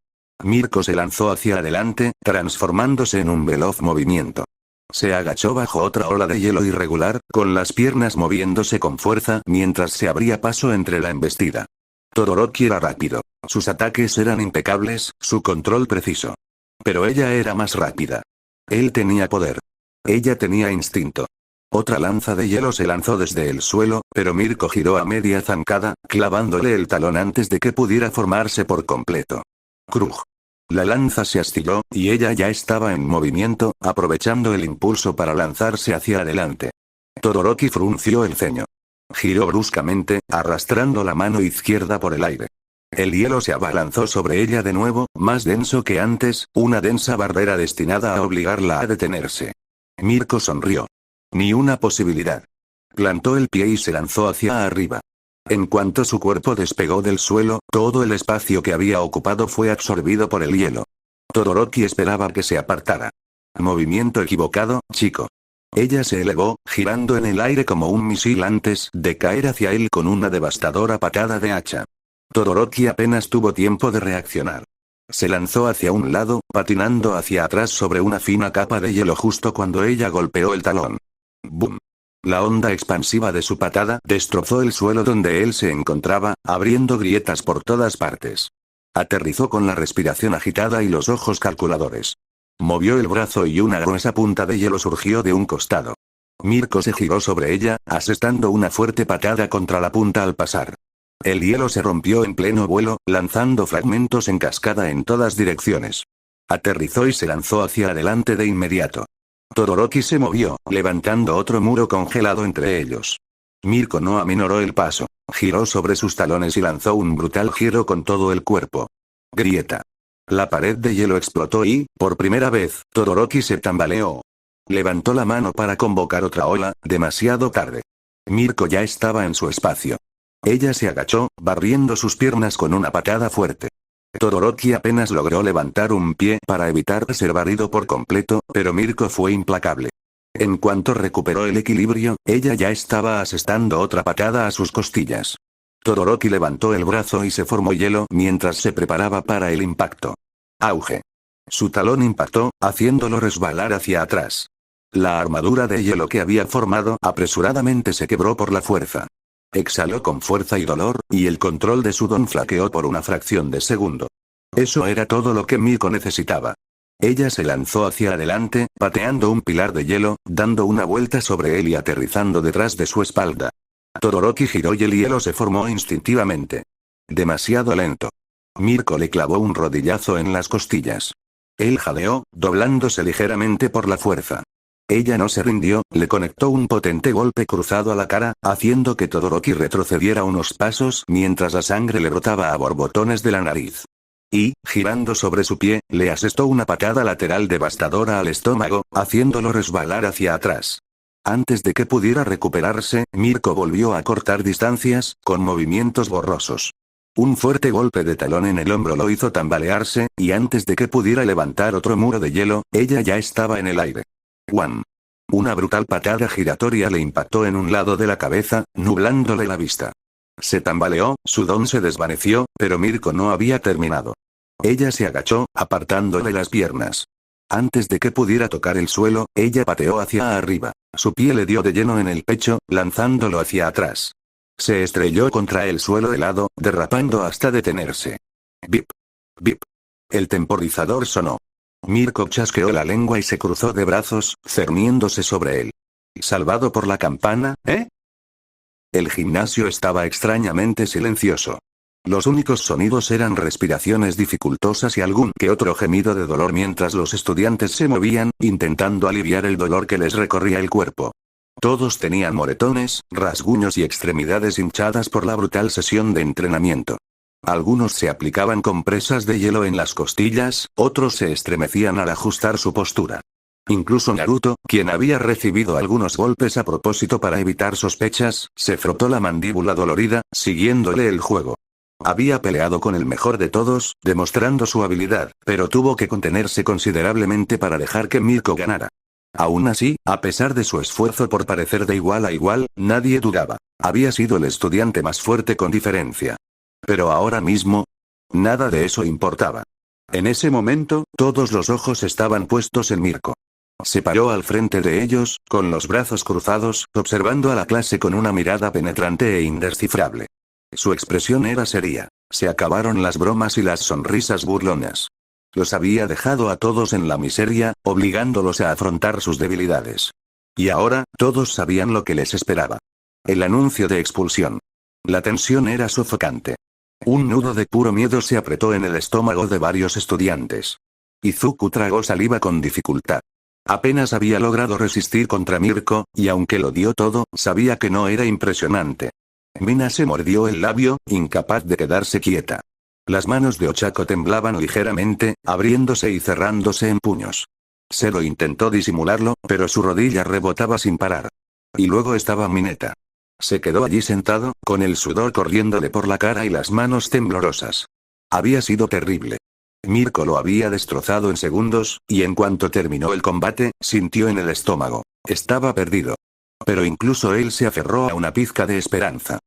Mirko se lanzó hacia adelante, transformándose en un veloz movimiento. Se agachó bajo otra ola de hielo irregular, con las piernas moviéndose con fuerza mientras se abría paso entre la embestida. Todoroki era rápido. Sus ataques eran impecables, su control preciso. Pero ella era más rápida. Él tenía poder. Ella tenía instinto. Otra lanza de hielo se lanzó desde el suelo, pero Mirko giró a media zancada, clavándole el talón antes de que pudiera formarse por completo. Krug. La lanza se astilló, y ella ya estaba en movimiento, aprovechando el impulso para lanzarse hacia adelante. Todoroki frunció el ceño. Giró bruscamente, arrastrando la mano izquierda por el aire. El hielo se abalanzó sobre ella de nuevo, más denso que antes, una densa barrera destinada a obligarla a detenerse. Mirko sonrió. Ni una posibilidad. Plantó el pie y se lanzó hacia arriba. En cuanto su cuerpo despegó del suelo, todo el espacio que había ocupado fue absorbido por el hielo. Todoroki esperaba que se apartara. Movimiento equivocado, chico. Ella se elevó, girando en el aire como un misil antes de caer hacia él con una devastadora patada de hacha. Todoroki apenas tuvo tiempo de reaccionar. Se lanzó hacia un lado, patinando hacia atrás sobre una fina capa de hielo justo cuando ella golpeó el talón. ¡Bum! La onda expansiva de su patada destrozó el suelo donde él se encontraba, abriendo grietas por todas partes. Aterrizó con la respiración agitada y los ojos calculadores. Movió el brazo y una gruesa punta de hielo surgió de un costado. Mirko se giró sobre ella, asestando una fuerte patada contra la punta al pasar. El hielo se rompió en pleno vuelo, lanzando fragmentos en cascada en todas direcciones. Aterrizó y se lanzó hacia adelante de inmediato. Todoroki se movió, levantando otro muro congelado entre ellos. Mirko no aminoró el paso, giró sobre sus talones y lanzó un brutal giro con todo el cuerpo. Grieta. La pared de hielo explotó y, por primera vez, Todoroki se tambaleó. Levantó la mano para convocar otra ola, demasiado tarde. Mirko ya estaba en su espacio. Ella se agachó, barriendo sus piernas con una patada fuerte. Todoroki apenas logró levantar un pie para evitar ser barrido por completo, pero Mirko fue implacable. En cuanto recuperó el equilibrio, ella ya estaba asestando otra patada a sus costillas. Todoroki levantó el brazo y se formó hielo mientras se preparaba para el impacto. Auge. Su talón impactó, haciéndolo resbalar hacia atrás. La armadura de hielo que había formado apresuradamente se quebró por la fuerza. Exhaló con fuerza y dolor, y el control de su don flaqueó por una fracción de segundo. Eso era todo lo que Mirko necesitaba. Ella se lanzó hacia adelante, pateando un pilar de hielo, dando una vuelta sobre él y aterrizando detrás de su espalda. Todoroki giró y el hielo se formó instintivamente. Demasiado lento. Mirko le clavó un rodillazo en las costillas. Él jadeó, doblándose ligeramente por la fuerza. Ella no se rindió, le conectó un potente golpe cruzado a la cara, haciendo que Todoroki retrocediera unos pasos mientras la sangre le brotaba a borbotones de la nariz. Y, girando sobre su pie, le asestó una patada lateral devastadora al estómago, haciéndolo resbalar hacia atrás. Antes de que pudiera recuperarse, Mirko volvió a cortar distancias, con movimientos borrosos. Un fuerte golpe de talón en el hombro lo hizo tambalearse, y antes de que pudiera levantar otro muro de hielo, ella ya estaba en el aire. ¡Guam! Una brutal patada giratoria le impactó en un lado de la cabeza, nublándole la vista. Se tambaleó, su don se desvaneció, pero Mirko no había terminado. Ella se agachó, apartándole las piernas. Antes de que pudiera tocar el suelo, ella pateó hacia arriba. Su pie le dio de lleno en el pecho, lanzándolo hacia atrás. Se estrelló contra el suelo helado, derrapando hasta detenerse. Bip. Bip. El temporizador sonó. Mirko chasqueó la lengua y se cruzó de brazos, cerniéndose sobre él. ¿Salvado por la campana, eh? El gimnasio estaba extrañamente silencioso. Los únicos sonidos eran respiraciones dificultosas y algún que otro gemido de dolor mientras los estudiantes se movían, intentando aliviar el dolor que les recorría el cuerpo. Todos tenían moretones, rasguños y extremidades hinchadas por la brutal sesión de entrenamiento. Algunos se aplicaban compresas de hielo en las costillas, otros se estremecían al ajustar su postura. Incluso Naruto, quien había recibido algunos golpes a propósito para evitar sospechas, se frotó la mandíbula dolorida, siguiéndole el juego. Había peleado con el mejor de todos, demostrando su habilidad, pero tuvo que contenerse considerablemente para dejar que Mirko ganara. Aún así, a pesar de su esfuerzo por parecer de igual a igual, nadie dudaba. Había sido el estudiante más fuerte con diferencia. Pero ahora mismo, nada de eso importaba. En ese momento, todos los ojos estaban puestos en Mirko. Se paró al frente de ellos, con los brazos cruzados, observando a la clase con una mirada penetrante e indescifrable. Su expresión era seria. Se acabaron las bromas y las sonrisas burlonas. Los había dejado a todos en la miseria, obligándolos a afrontar sus debilidades. Y ahora, todos sabían lo que les esperaba. El anuncio de expulsión. La tensión era sofocante. Un nudo de puro miedo se apretó en el estómago de varios estudiantes. Izuku tragó saliva con dificultad. Apenas había logrado resistir contra Mirko, y aunque lo dio todo, sabía que no era impresionante. Mina se mordió el labio, incapaz de quedarse quieta. Las manos de Ochako temblaban ligeramente, abriéndose y cerrándose en puños. Zero intentó disimularlo, pero su rodilla rebotaba sin parar. Y luego estaba Mineta. Se quedó allí sentado, con el sudor corriéndole por la cara y las manos temblorosas. Había sido terrible. Mirko lo había destrozado en segundos, y en cuanto terminó el combate, sintió en el estómago. Estaba perdido. Pero incluso él se aferró a una pizca de esperanza.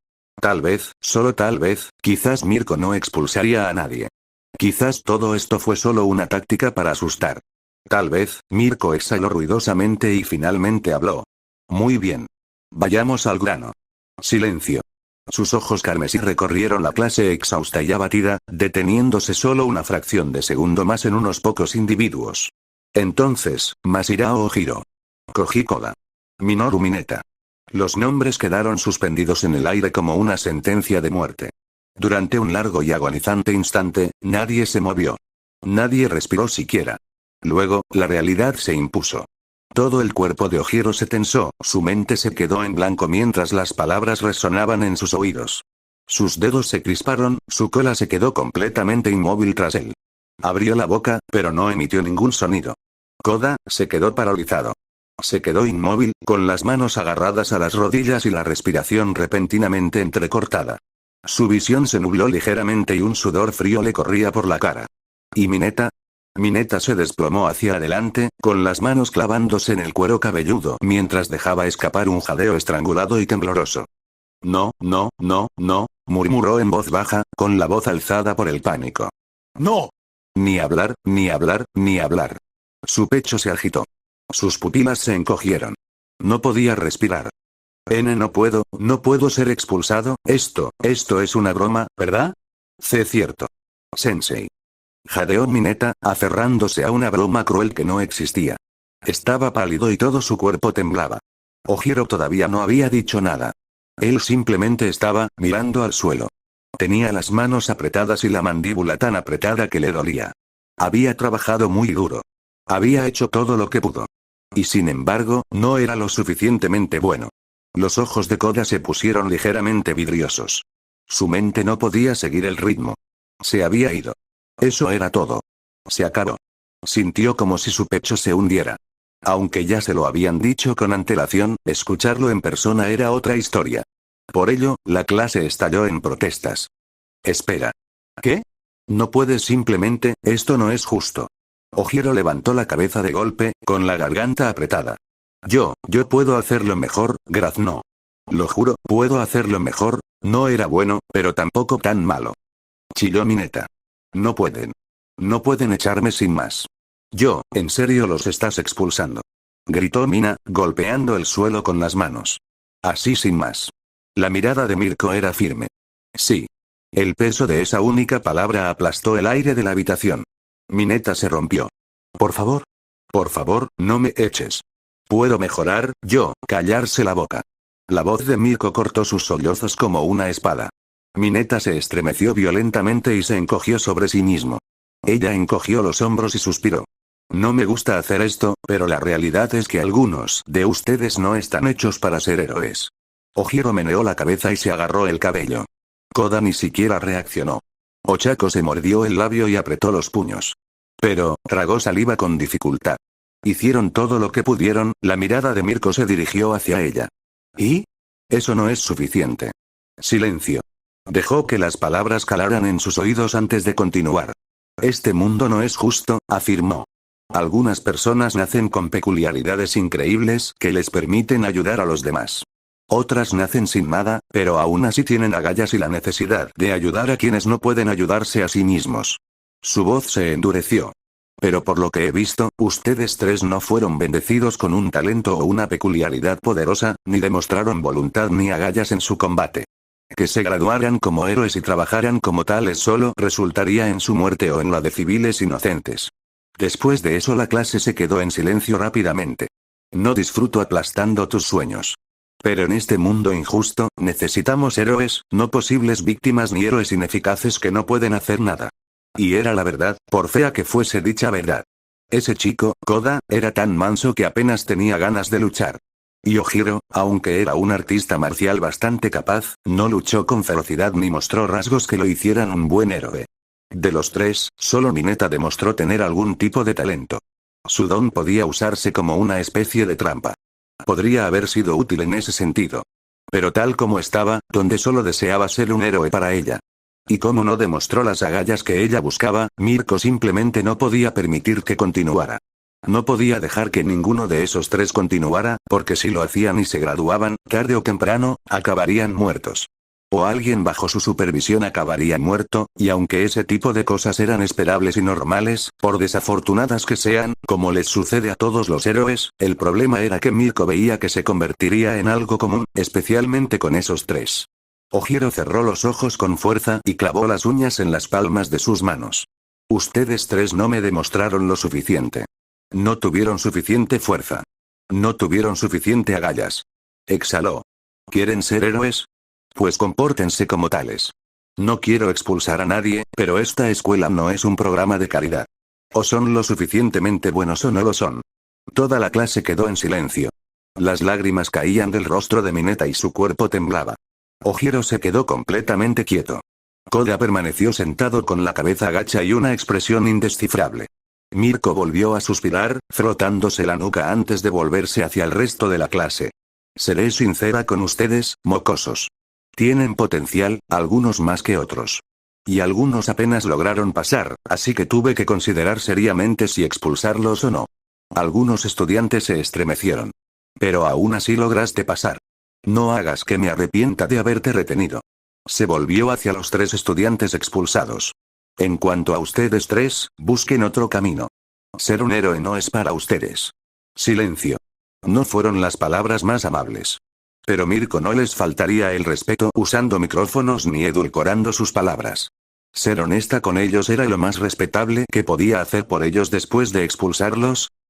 Tal vez, solo tal vez, quizás Mirko no expulsaría a nadie. Quizás todo esto fue solo una táctica para asustar. Tal vez, Mirko exhaló ruidosamente y finalmente habló. Muy bien. Vayamos al grano. Silencio. Sus ojos carmesí recorrieron la clase exhausta y abatida, deteniéndose solo una fracción de segundo más en unos pocos individuos. Entonces, Masirao Ojiro. Koji Koda. Minoru Mineta. Los nombres quedaron suspendidos en el aire como una sentencia de muerte. Durante un largo y agonizante instante, nadie se movió. Nadie respiró siquiera. Luego, la realidad se impuso. Todo el cuerpo de Ojiro se tensó, su mente se quedó en blanco mientras las palabras resonaban en sus oídos. Sus dedos se crisparon, su cola se quedó completamente inmóvil tras él. Abrió la boca, pero no emitió ningún sonido. Koda se quedó paralizado. Se quedó inmóvil, con las manos agarradas a las rodillas y la respiración repentinamente entrecortada. Su visión se nubló ligeramente y un sudor frío le corría por la cara. ¿Y Mineta? Mineta se desplomó hacia adelante, con las manos clavándose en el cuero cabelludo mientras dejaba escapar un jadeo estrangulado y tembloroso. No, no, no, no, murmuró en voz baja, con la voz alzada por el pánico. ¡No! Ni hablar, ni hablar, ni hablar. Su pecho se agitó. Sus pupilas se encogieron. No podía respirar. No puedo ser expulsado, esto es una broma, ¿verdad? Cierto. Sensei. Jadeó Mineta, aferrándose a una broma cruel que no existía. Estaba pálido y todo su cuerpo temblaba. Ojiro todavía no había dicho nada. Él simplemente estaba, mirando al suelo. Tenía las manos apretadas y la mandíbula tan apretada que le dolía. Había trabajado muy duro. Había hecho todo lo que pudo. Y sin embargo, no era lo suficientemente bueno. Los ojos de Koda se pusieron ligeramente vidriosos. Su mente no podía seguir el ritmo. Se había ido. Eso era todo. Se acabó. Sintió como si su pecho se hundiera. Aunque ya se lo habían dicho con antelación, escucharlo en persona era otra historia. Por ello, la clase estalló en protestas. Espera. ¿Qué? No puedes simplemente, esto no es justo. Ojiro levantó la cabeza de golpe, con la garganta apretada. Yo puedo hacerlo mejor, graznó. Lo juro, puedo hacerlo mejor, no era bueno, pero tampoco tan malo. Chilló Mineta. No pueden. No pueden echarme sin más. En serio los estás expulsando. Gritó Mina, golpeando el suelo con las manos. Así sin más. La mirada de Mirko era firme. Sí. El peso de esa única palabra aplastó el aire de la habitación. Mineta se rompió. Por favor, no me eches. Puedo mejorar, callarse la boca. La voz de Mirko cortó sus sollozos como una espada. Mineta se estremeció violentamente y se encogió sobre sí mismo. Ella encogió los hombros y suspiró. No me gusta hacer esto, pero la realidad es que algunos de ustedes no están hechos para ser héroes. Ojiro meneó la cabeza y se agarró el cabello. Koda ni siquiera reaccionó. Ochako se mordió el labio y apretó los puños. Pero, tragó saliva con dificultad. Hicieron todo lo que pudieron, la mirada de Mirko se dirigió hacia ella. ¿Y? Eso no es suficiente. Silencio. Dejó que las palabras calaran en sus oídos antes de continuar. Este mundo no es justo, afirmó. Algunas personas nacen con peculiaridades increíbles que les permiten ayudar a los demás. Otras nacen sin nada, pero aún así tienen agallas y la necesidad de ayudar a quienes no pueden ayudarse a sí mismos. Su voz se endureció. Pero por lo que he visto, ustedes tres no fueron bendecidos con un talento o una peculiaridad poderosa, ni demostraron voluntad ni agallas en su combate. Que se graduaran como héroes y trabajaran como tales solo resultaría en su muerte o en la de civiles inocentes. Después de eso la clase se quedó en silencio rápidamente. No disfruto aplastando tus sueños. Pero en este mundo injusto, necesitamos héroes, no posibles víctimas ni héroes ineficaces que no pueden hacer nada. Y era la verdad, por fea que fuese dicha verdad. Ese chico, Koda, era tan manso que apenas tenía ganas de luchar. Y Ojiro, aunque era un artista marcial bastante capaz, no luchó con ferocidad ni mostró rasgos que lo hicieran un buen héroe. De los tres, solo Mineta demostró tener algún tipo de talento. Su don podía usarse como una especie de trampa. Podría haber sido útil en ese sentido. Pero tal como estaba, donde solo deseaba ser un héroe para ella. Y como no demostró las agallas que ella buscaba, Mirko simplemente no podía permitir que continuara. No podía dejar que ninguno de esos tres continuara, porque si lo hacían y se graduaban, tarde o temprano, acabarían muertos. O alguien bajo su supervisión acabaría muerto, y aunque ese tipo de cosas eran esperables y normales, por desafortunadas que sean, como les sucede a todos los héroes, el problema era que Mirko veía que se convertiría en algo común, especialmente con esos tres. Ojiro cerró los ojos con fuerza y clavó las uñas en las palmas de sus manos. Ustedes tres no me demostraron lo suficiente. No tuvieron suficiente fuerza. No tuvieron suficiente agallas. Exhaló. ¿Quieren ser héroes? Pues compórtense como tales. No quiero expulsar a nadie, pero esta escuela no es un programa de caridad. O son lo suficientemente buenos o no lo son. Toda la clase quedó en silencio. Las lágrimas caían del rostro de Mineta y su cuerpo temblaba. Ojiro se quedó completamente quieto. Koda permaneció sentado con la cabeza agacha y una expresión indescifrable. Mirko volvió a suspirar, frotándose la nuca antes de volverse hacia el resto de la clase. Seré sincera con ustedes, mocosos. Tienen potencial, algunos más que otros. Y algunos apenas lograron pasar, así que tuve que considerar seriamente si expulsarlos o no. Algunos estudiantes se estremecieron. Pero aún así lograste pasar. No hagas que me arrepienta de haberte retenido. Se volvió hacia los tres estudiantes expulsados. En cuanto a ustedes tres, busquen otro camino. Ser un héroe no es para ustedes. Silencio. No fueron las palabras más amables. Pero Mirko no les faltaría el respeto usando micrófonos ni edulcorando sus palabras. Ser honesta con ellos era lo más respetable que podía hacer por ellos después de expulsarlos,